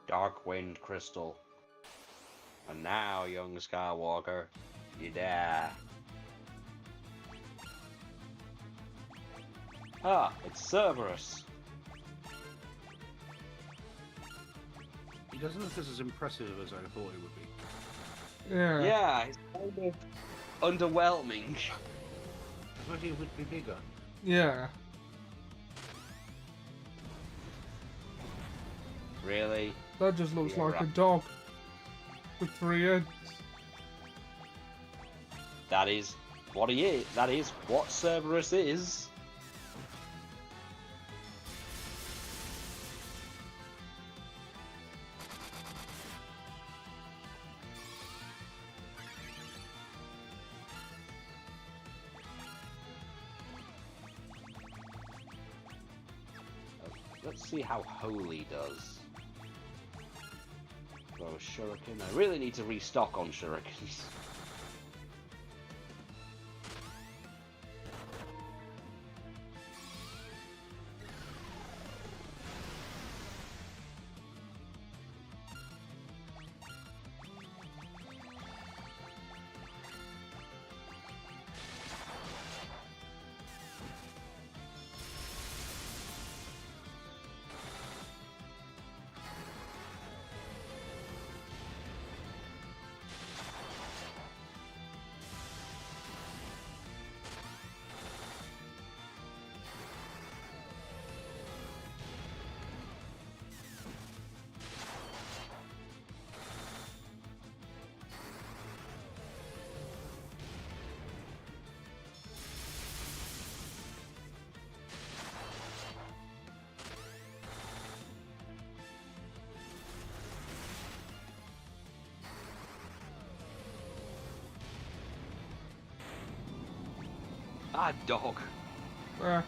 Darkwind Crystal. And now, young Skywalker, you die. Ah, it's Cerberus. He doesn't look as impressive as I thought he would be. Yeah. Yeah, it's kind of underwhelming. I thought he would be bigger. Yeah. Really? That just looks Yeah, like right. a dog with 3 heads. That is what he is. That is what Cerberus is. let's see how Holy does. Throw a shuriken. I really need to restock on shurikens. Ah, dog. Eh,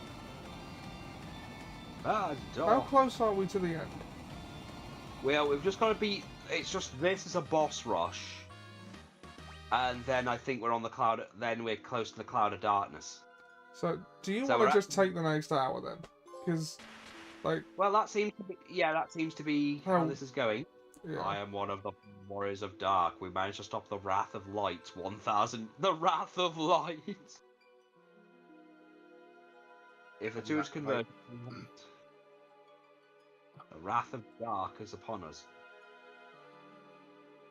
Ah, how dog. close are we to the end? Well, we've just got to beat. It's just this is a boss rush, and then I think we're on the cloud. Then we're close to the cloud of darkness. So, do you So want we're to just take the next hour then? Because, like, Well, that seems to be. Yeah, that seems to be how How- this is going. yeah. I am one of the warriors of dark. We managed to stop the wrath of light. 1,000. The wrath of light. If the And two is that converted, the wrath of dark is upon us.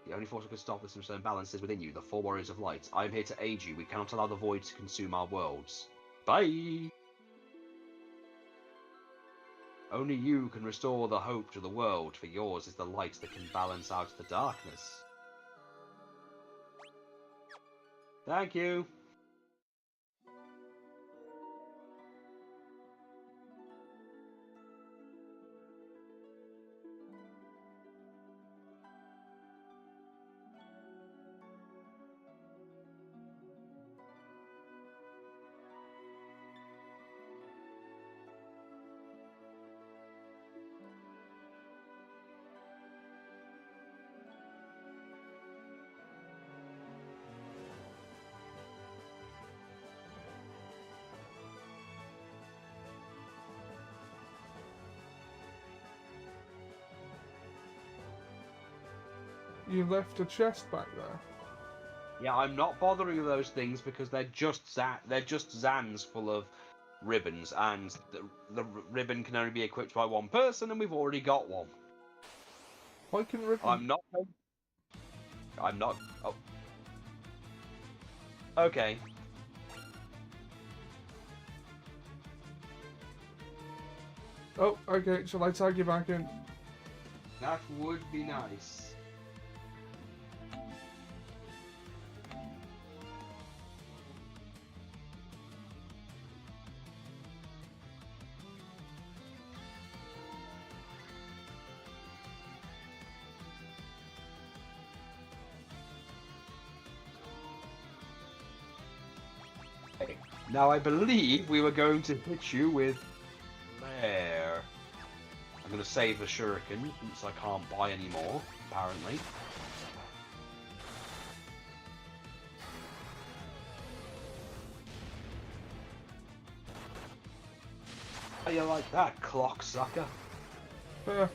The only force that can stop this uncertain balance is within you, the four warriors of light. I am here to aid you. We cannot allow the void to consume our worlds. Bye! Only you can restore the hope to the world, for yours is the light that can balance out the darkness. Thank you! You left a chest back there. Yeah, I'm not bothering with those things because they're just Zans full of ribbons, and the ribbon can only be equipped by one person, and we've already got one. Why can Ribbon... I'm not. Oh. Okay. Oh, okay, shall I tag you back in? That would be nice. Now I believe we were going to hit you with Lair. I'm going to save the shuriken since I can't buy any more, apparently. How you like that, clock sucker? Uh,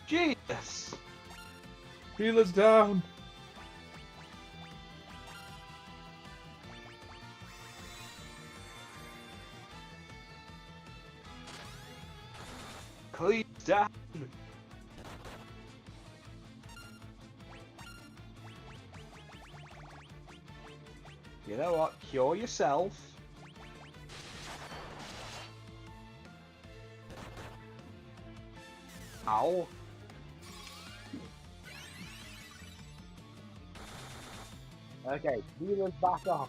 Jesus! healer's down. Please down! You know what? Cure yourself. Ow. Okay, healer's back up.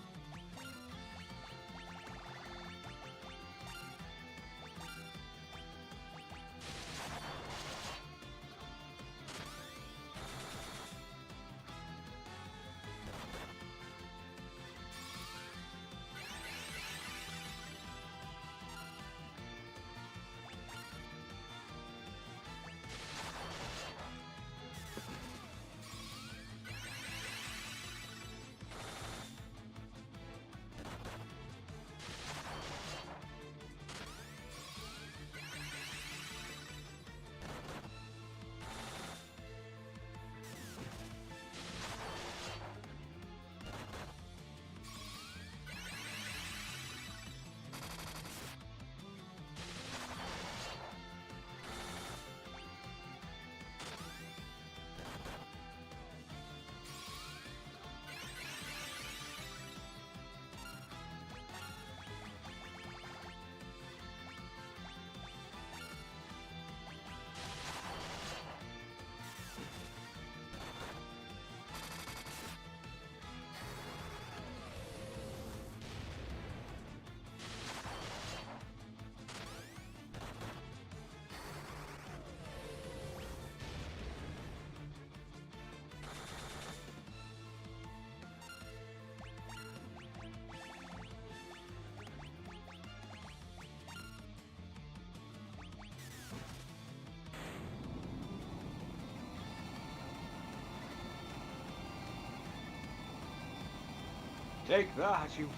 Take that, you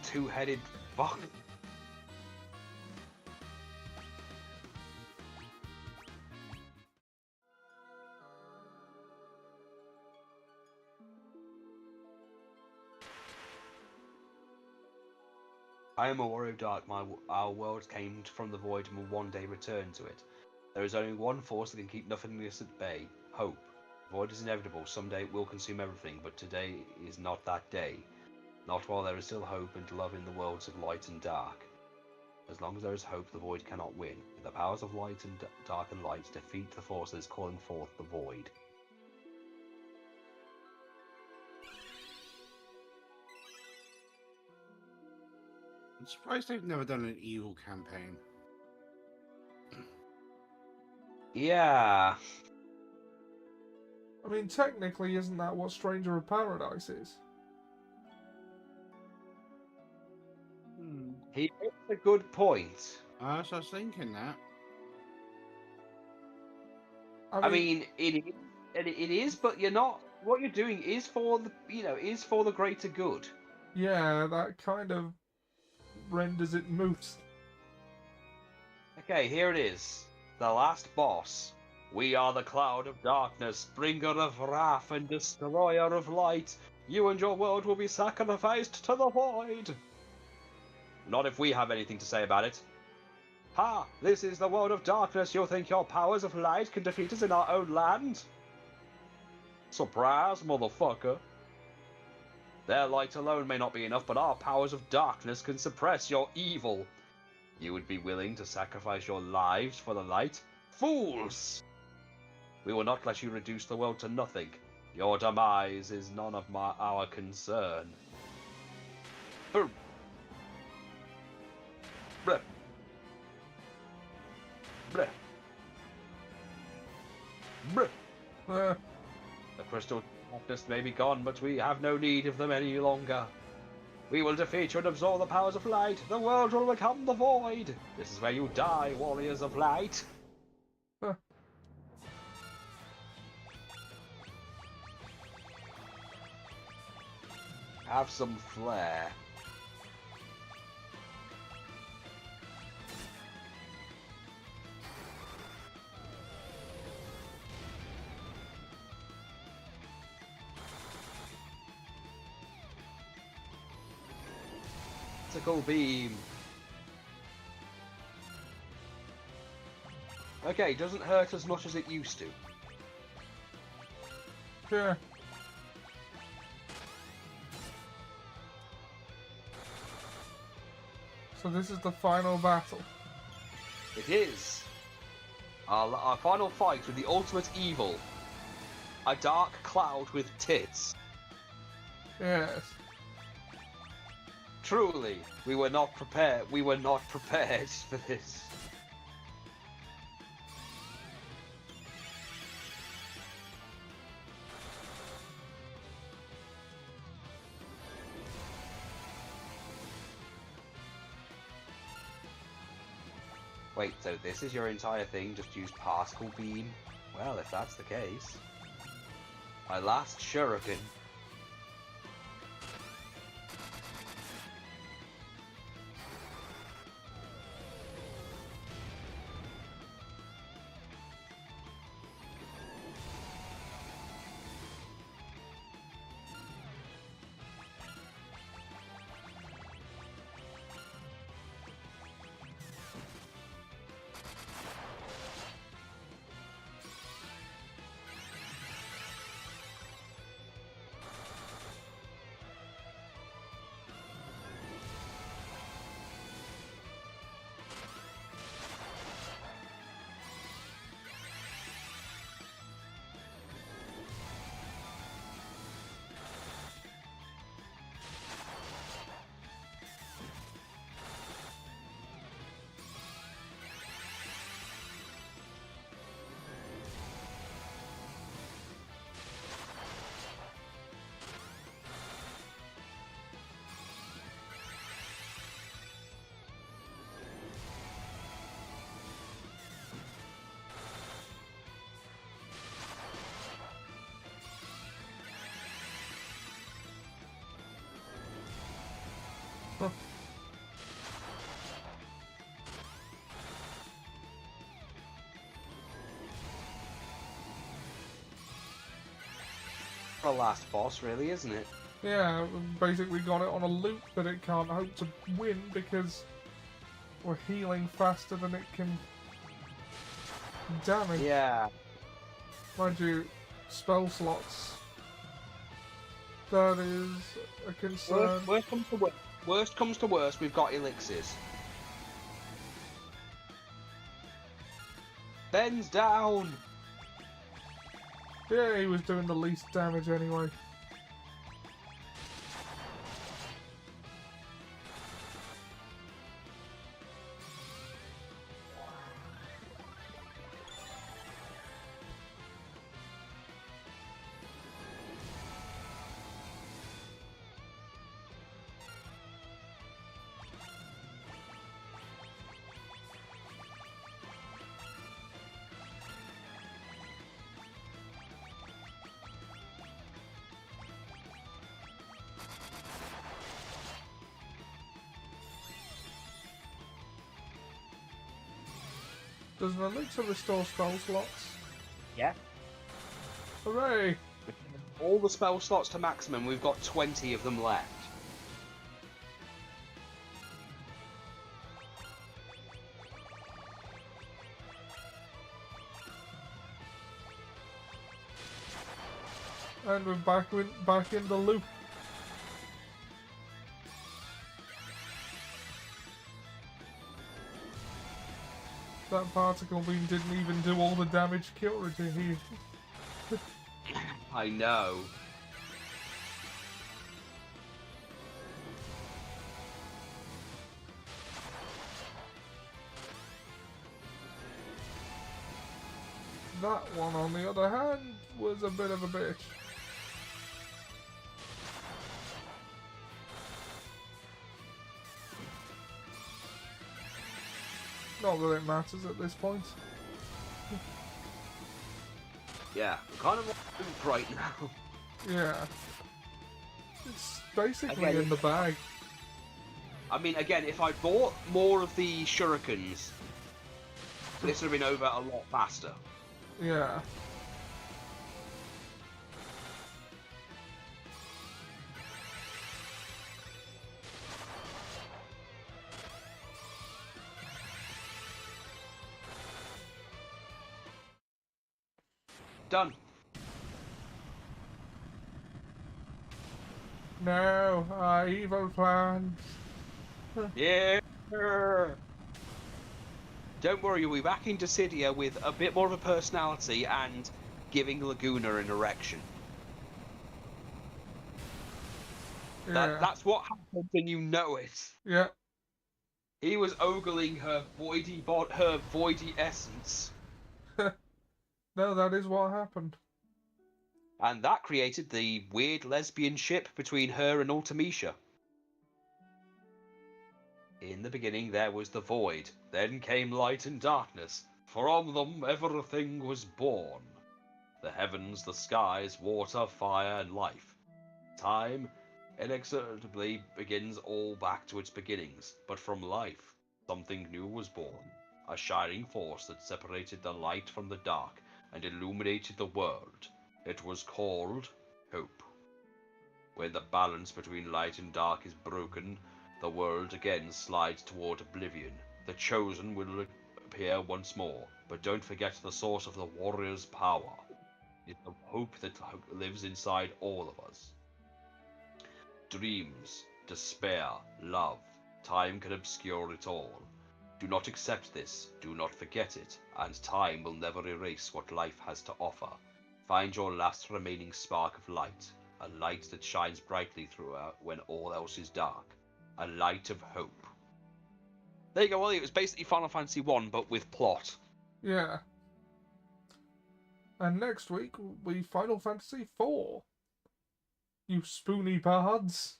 two-headed fuck. I am a warrior of dark. Our world came from the void and will one day return to it. There is only one force that can keep nothingness at bay: hope. The void is inevitable. Someday it will consume everything, but today is not that day. Not while there is still hope and love in the worlds of light and dark. As long as there is hope, the void cannot win. The powers of light and dark and light defeat the forces calling forth the void. I'm surprised they've never done an evil campaign. Yeah. I mean, technically, isn't that what Stranger of Paradise is? He makes a good point. So I was thinking that. I mean, it is, but you're not. What you're doing is for the, is for the greater good. Yeah, that kind of renders it moot. Okay, here it is. The last boss. We are the cloud of darkness, bringer of wrath and destroyer of light. You and your world will be sacrificed to the void. Not if we have anything to say about it. Ha! This is the world of darkness. You think your powers of light can defeat us in our own land? Surprise, motherfucker. Their light alone may not be enough, but our powers of darkness can suppress your evil. You would be willing to sacrifice your lives for the light? Fools! We will not let you reduce the world to nothing. Your demise is none of our concern. Boom! Bleh. Bleh. Bleh. The crystal darkness may be gone, but we have no need of them any longer. We will defeat you and absorb the powers of light. The world will become the void. This is where you die, warriors of light. Have some flair. Tactical beam. Okay, doesn't hurt as much as it used to. Yeah. So this is the final battle. It is. Our final fight with the ultimate evil. A dark cloud with tits. Yes. Truly, we were not prepared. We were not prepared for this. Wait, so this is your entire thing? Just use particle beam? Well, if that's the case. My last shuriken. The last boss, really, isn't it? Yeah, we basically got it on a loop that it can't hope to win because we're healing faster than it can damage. Yeah. Mind you, spell slots. That is a concern. Worst comes to worst. Worst comes to worst, we've got elixirs. Ben's down! Yeah, he was doing the least damage anyway. Does an elixir restore spell slots? Yeah. Hooray! All the spell slots to maximum, we've got 20 of them left. And we're back in the loop. That particle beam didn't even do all the damage Kyoto did here. I know. That one, on the other hand, was a bit of a bitch. Not that it matters at this point. Yeah, we're kind of on loop right now. Yeah. It's basically Again, in the bag. I mean, again, if I bought more of the shurikens, this would have been over a lot faster. Yeah. Done. No, our evil plans. Yeah. Don't worry, you'll be back in Dissidia with a bit more of a personality and giving Laguna an erection. Yeah. That's what happened, and you know it. Yeah. He was ogling her voidy essence. No, that is what happened. And that created the weird lesbian ship between her and Ultimecia. In the beginning there was the void, then came light and darkness. From them everything was born. The heavens, the skies, water, fire, and life. Time inexorably begins all back to its beginnings, but from life, something new was born. A shining force that separated the light from the dark and illuminated the world. It was called hope. When the balance between light and dark is broken, the world again slides toward oblivion. The chosen will appear once more, but don't forget the source of the warrior's power. It's the hope that lives inside all of us. Dreams, despair, love, time can obscure it all. Do not accept this, do not forget it, and time will never erase what life has to offer. Find your last remaining spark of light, a light that shines brightly throughout when all else is dark, a light of hope. There you go, Ollie. It was basically Final Fantasy 1, but with plot. Yeah. And next week will be Final Fantasy 4. You spoony bards.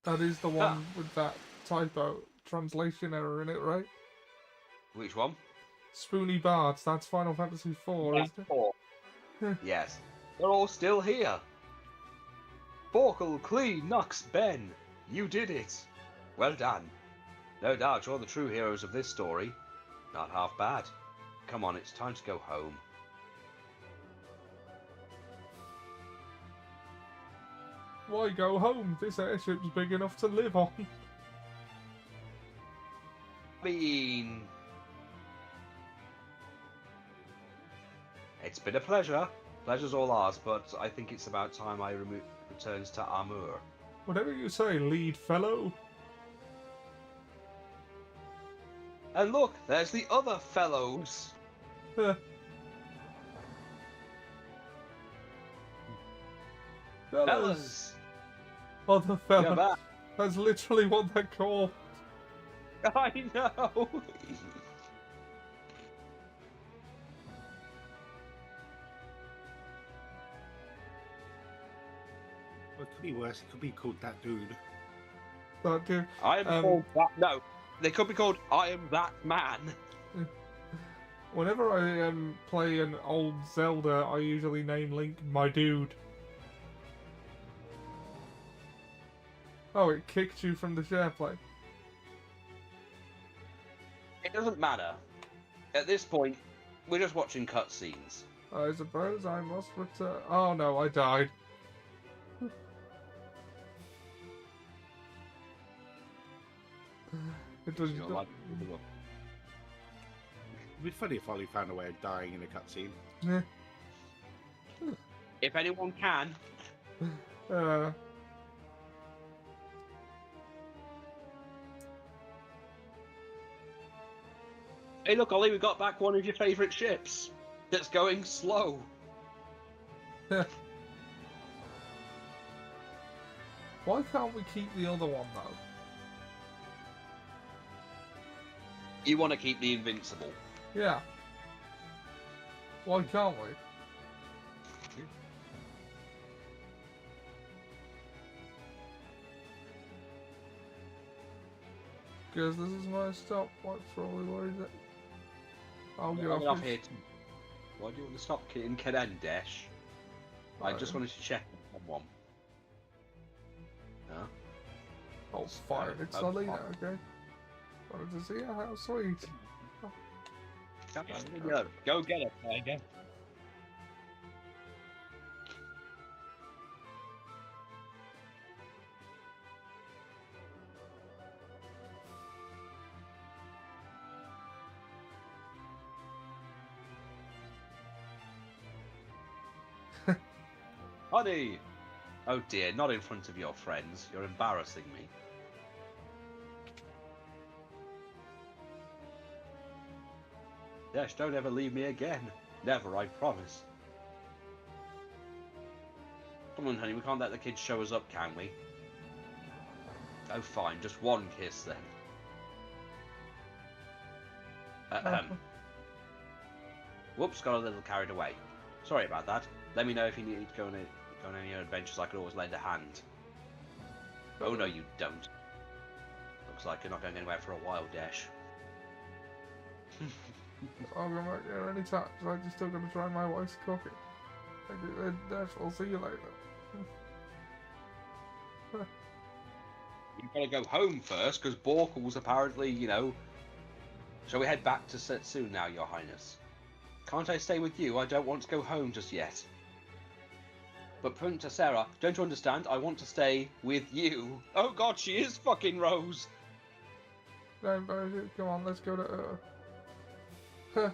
That is the one with that typo translation error in it, right? Which one? Spoony bards, that's Final Fantasy 4, Yeah, isn't it? 4. Yes. They're all still here. Borkle, Klee, Nux, Ben. You did it. Well done. No doubt you're the true heroes of this story. Not half bad. Come on, it's time to go home. Why go home? This airship's big enough to live on. I mean... It's been a pleasure. Pleasure's all ours, but I think it's about time I returns to Amur. Whatever you say, lead fellow. And look, there's the other fellows. Fellas. Other fellas. You're back. That's literally what they're called. I know. Well, it could be worse. It could be called that dude. That dude. I am called that. No, they could be called I am that man. Whenever I play an old Zelda, I usually name Link my dude. Oh, it kicked you from the share play. It doesn't matter. At this point, we're just watching cutscenes. I suppose I must return. Oh no, I died. It was. You know, like, It'd be funny if Ollie found a way of dying in a cutscene. if anyone can. Hey, look, Ollie, we got back one of your favourite ships. That's going slow. Why can't we keep the other one though? You want to keep the Invincible. Yeah. Why can't we? Because this is my stopwatch probably. Where is it? I'll get Get off here too. Why do you want to stop in Cadendesh? I just wanted to check on one. No? Oh, fine. It's Oh, Selena, fine. okay? Wanted to see how sweet. Go get it, Tiger. Honey! Oh dear, not in front of your friends. You're embarrassing me. Dash, don't ever leave me again. Never, I promise. Come on, honey, we can't let the kids show us up, can we? Oh, fine, just one kiss then. Whoops, got a little carried away. Sorry about that. Let me know if you need to go on any adventures. I could always lend a hand. Oh no, you don't. Looks like you're not going anywhere for a while, Dash. I'll go back there anytime, so I'm just still gonna try my wife's cooking. Thank you, Dash, I'll see you later. You've got to go home first, because Borkle's apparently, you know... Shall we head back to Setsu now, Your Highness? Can't I stay with you? I don't want to go home just yet. But Princess Sarah, don't you understand? I want to stay with you. Oh god, she is fucking Rose! No, come on, let's go to Huh.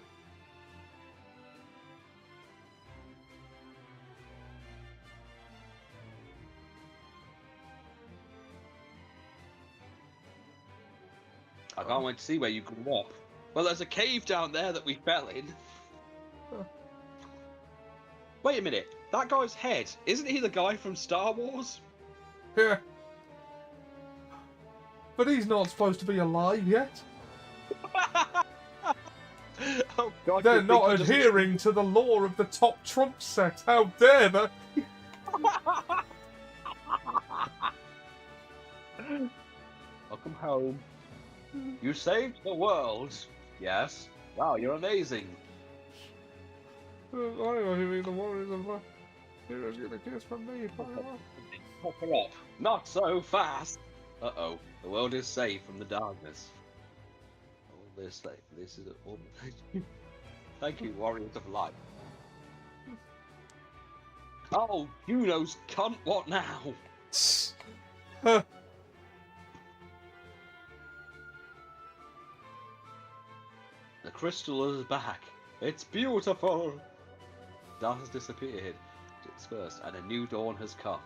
I can't wait to see where you grew up. Well, there's a cave down there that we fell in. Huh. Wait a minute, that guy's head, isn't he the guy from Star Wars? Yeah. But he's not supposed to be alive yet. Oh god, They're not adhering to the law of the top Trump set. How dare they? Welcome home. You saved the world. Yes. Wow, you're amazing. I don't mean the warriors of life. Heroes get a kiss from me. Pop her up. Not so fast. Uh-oh. The world is safe from the darkness. All this safe. This is all. Thank you, warriors of light. Oh, Juno's cunt. What now? Huh. The crystal is back. It's beautiful. Dark has disappeared. It's first, and a new dawn has come.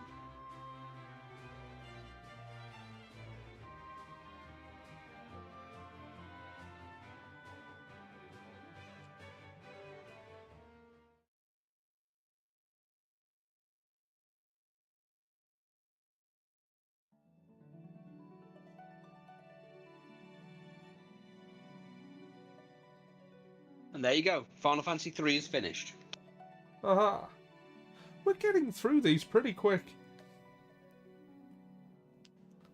And there you go. Final Fantasy 3 is finished. Aha. We're getting through these pretty quick.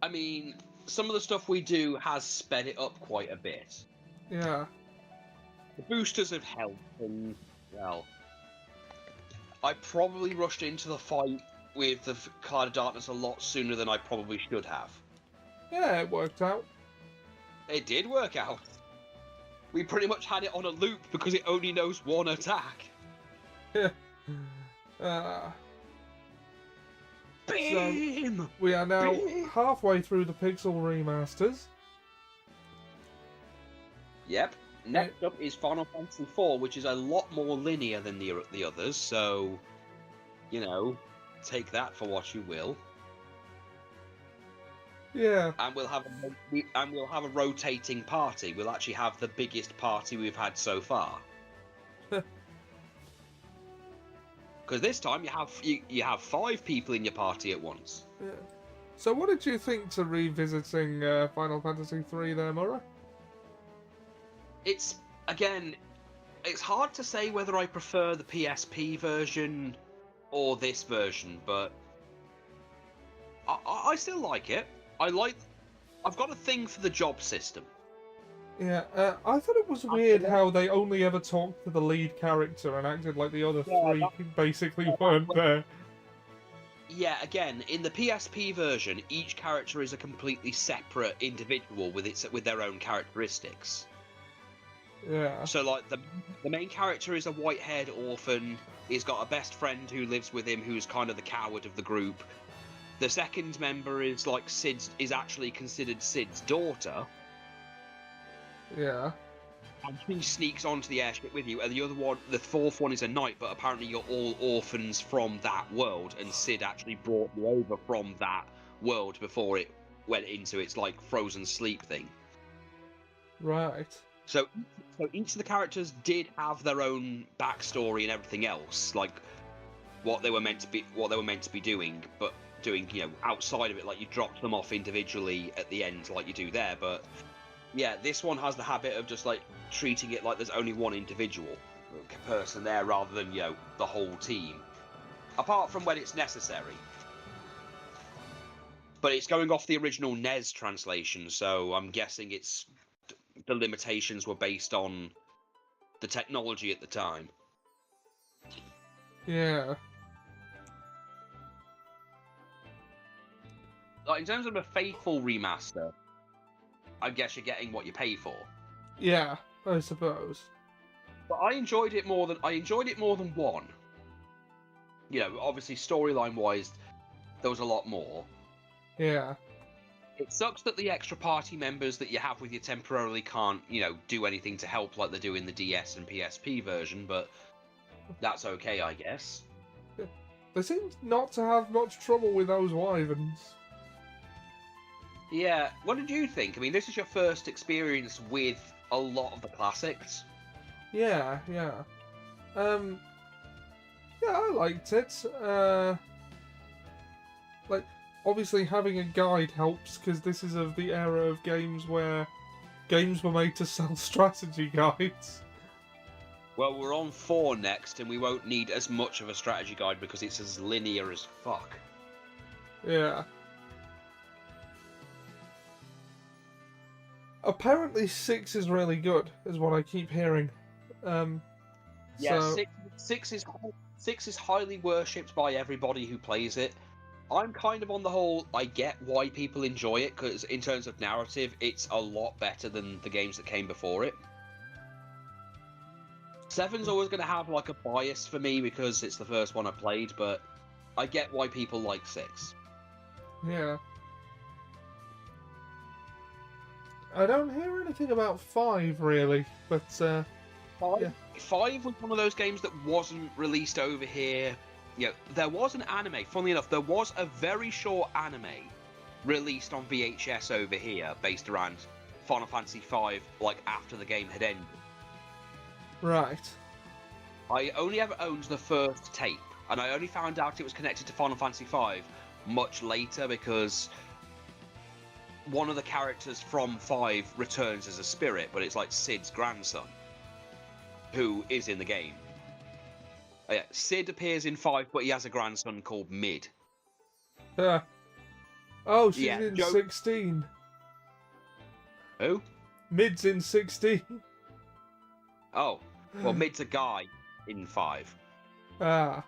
I mean, some of the stuff we do has sped it up quite a bit. Yeah. The boosters have helped, and, well... I probably rushed into the fight with the Cloud of Darkness a lot sooner than I probably should have. Yeah, it worked out. It did work out. We pretty much had it on a loop because it only knows one attack. Yeah. Beam! So we are now Beam! halfway through the Pixel remasters. Yep. Next up is Final Fantasy IV, which is a lot more linear than the others, so, you know, take that for what you will. Yeah. And we'll have a rotating party. We'll actually have the biggest party we've had so far. Because this time you have 5 people in your party at once. Yeah. So what did you think to revisiting Final Fantasy III there, Murray? It's hard to say whether I prefer the PSP version or this version, but I still like it. I've got a thing for the job system. Yeah, I thought it was weird how they only ever talked to the lead character and acted like the other three basically weren't there. Yeah, again, in the PSP version, each character is a completely separate individual with their own characteristics. Yeah. So, like, the main character is a white-haired orphan. He's got a best friend who lives with him, who's kind of the coward of the group. The second member is is actually considered Sid's daughter. Yeah. And she sneaks onto the airship with you. And the fourth one is a knight, but apparently you're all orphans from that world. And Sid actually brought you over from that world before it went into its, like, frozen sleep thing. Right. So each of the characters did have their own backstory and everything else, like what they were meant to be doing, but doing, outside of it, like you dropped them off individually at the end, like you do there. But yeah, this one has the habit of just like treating it like there's only one individual person there rather than the whole team, apart from when it's necessary. But it's going off the original NES translation, so I'm guessing the limitations were based on the technology at the time. Yeah. Like, in terms of a faithful remaster, I guess you're getting what you pay for. Yeah, I suppose. But I enjoyed it more than one. Obviously storyline wise, there was a lot more. Yeah. It sucks that the extra party members that you have with you temporarily can't, do anything to help like they do in the DS and PSP version, but that's okay, I guess. They seem not to have much trouble with those wyverns. Yeah, what did you think? I mean, this is your first experience with a lot of the classics. Yeah. Yeah, I liked it. Like, obviously having a guide helps, because this is of the era of games where games were made to sell strategy guides. Well, we're on 4 next, and we won't need as much of a strategy guide because it's as linear as fuck. Yeah. Apparently 6 is really good, is what I keep hearing. Yeah, so... 6 is highly worshipped by everybody who plays it. I'm kind of on the whole, I get why people enjoy it, because in terms of narrative, it's a lot better than the games that came before it. 7's always going to have like a bias for me because it's the first one I played, but I get why people like 6. Yeah. I don't hear anything about 5, really, but, 5, yeah. 5 was one of those games that wasn't released over here. There was an anime, funnily enough, there was a very short anime released on VHS over here based around Final Fantasy V, like after the game had ended. Right. I only ever owned the first tape, and I only found out it was connected to Final Fantasy V much later because one of the characters from 5 returns as a spirit, but it's like Sid's grandson, who is in the game. Oh, yeah, Sid appears in 5, but he has a grandson called Mid. Oh, she's Yeah, in 16. Who? Mid's in 16. Oh, well, Mid's a guy in 5. Ah.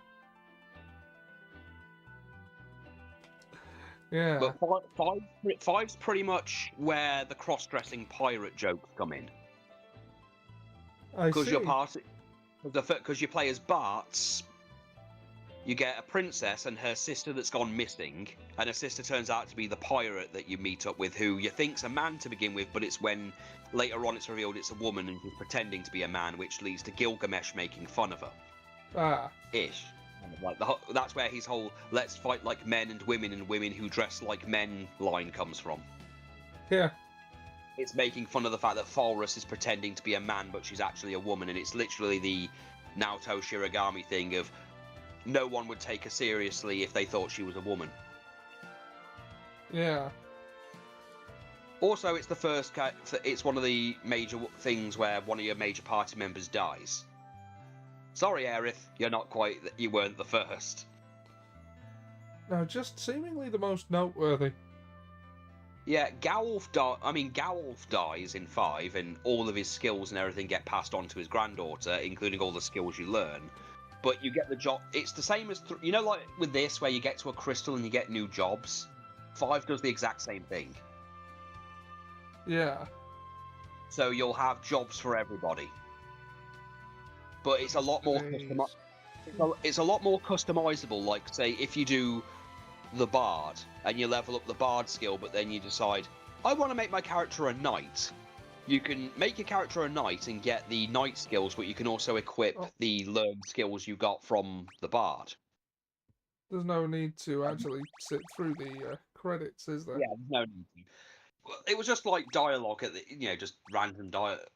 Yeah. But 5's pretty much where the cross-dressing pirate jokes come in. I see. Because you play as Bart's, you get a princess and her sister that's gone missing, and her sister turns out to be the pirate that you meet up with, who you think's a man to begin with, but it's when later on it's revealed it's a woman and she's pretending to be a man, which leads to Gilgamesh making fun of her. Ah. Ish. Like that's where his whole "let's fight like men and women who dress like men" line comes from. Yeah. It's making fun of the fact that Falrus is pretending to be a man, but she's actually a woman, and it's literally the Naoto Shirogami thing of no one would take her seriously if they thought she was a woman. Yeah. Also, it's the first. It's one of the major things where one of your major party members dies. Sorry, Aerith, you weren't the first. No, just seemingly the most noteworthy. Yeah, Gowulf dies in 5, and all of his skills and everything get passed on to his granddaughter, including all the skills you learn. But you get the job. It's the same as like with this, where you get to a crystal and you get new jobs. 5 does the exact same thing. Yeah. So you'll have jobs for everybody. But it's a lot more it's a lot more customizable. Like, say, if you do the Bard and you level up the Bard skill, but then you decide, I want to make my character a knight. You can make your character a knight and get the knight skills, but you can also equip the learned skills you got from the Bard. There's no need to actually sit through the credits, is there? Yeah, there's no need to. It was just like dialogue at the, just random dialogue.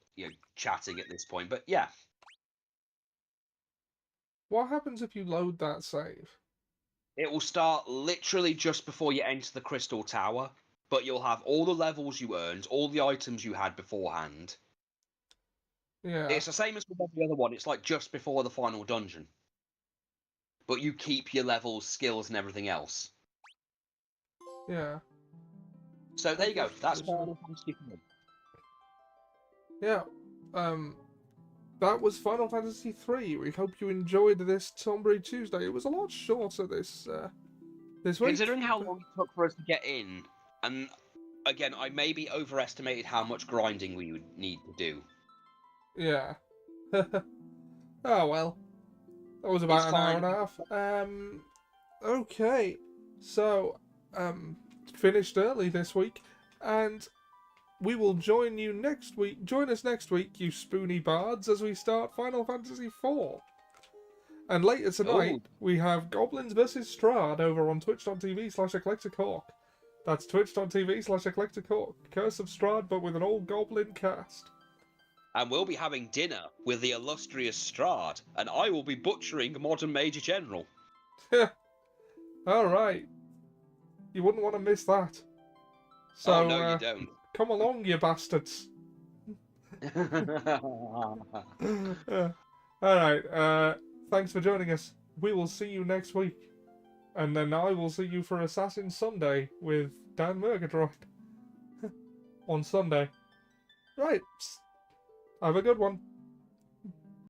chatting at this point. But yeah, What happens if you load that save? it will start literally just before you enter the Crystal Tower, but you'll have all the levels you earned, all the items you had beforehand. Yeah. It's the same as with every other one. It's like just before the final dungeon, but you keep your levels, skills, and everything else. Yeah. So there you go. That's Final Fantasy 3. Yeah. That was Final Fantasy III. We hope you enjoyed this Tombury Tuesday. It was a lot shorter this week. Considering how long it took for us to get in, and again, I maybe overestimated how much grinding we would need to do. Yeah. Oh well. That was about It's an hour fine. and a half. Okay. So, finished early this week, and we will join you next week. Join us next week, you spoony bards, as we start Final Fantasy IV. And later tonight, we have Goblins vs. Strahd over on twitch.tv/eclecticork. That's twitch.tv/eclecticork. Curse of Strahd, but with an all goblin cast. And we'll be having dinner with the illustrious Strahd, and I will be butchering Modern Major General. Alright. You wouldn't want to miss that. So, oh, no, you don't. Come along, you bastards. Alright, thanks for joining us. We will see you next week. And then I will see you for Assassin Sunday with Dan Murgadroid. On Sunday. Right. Have a good one.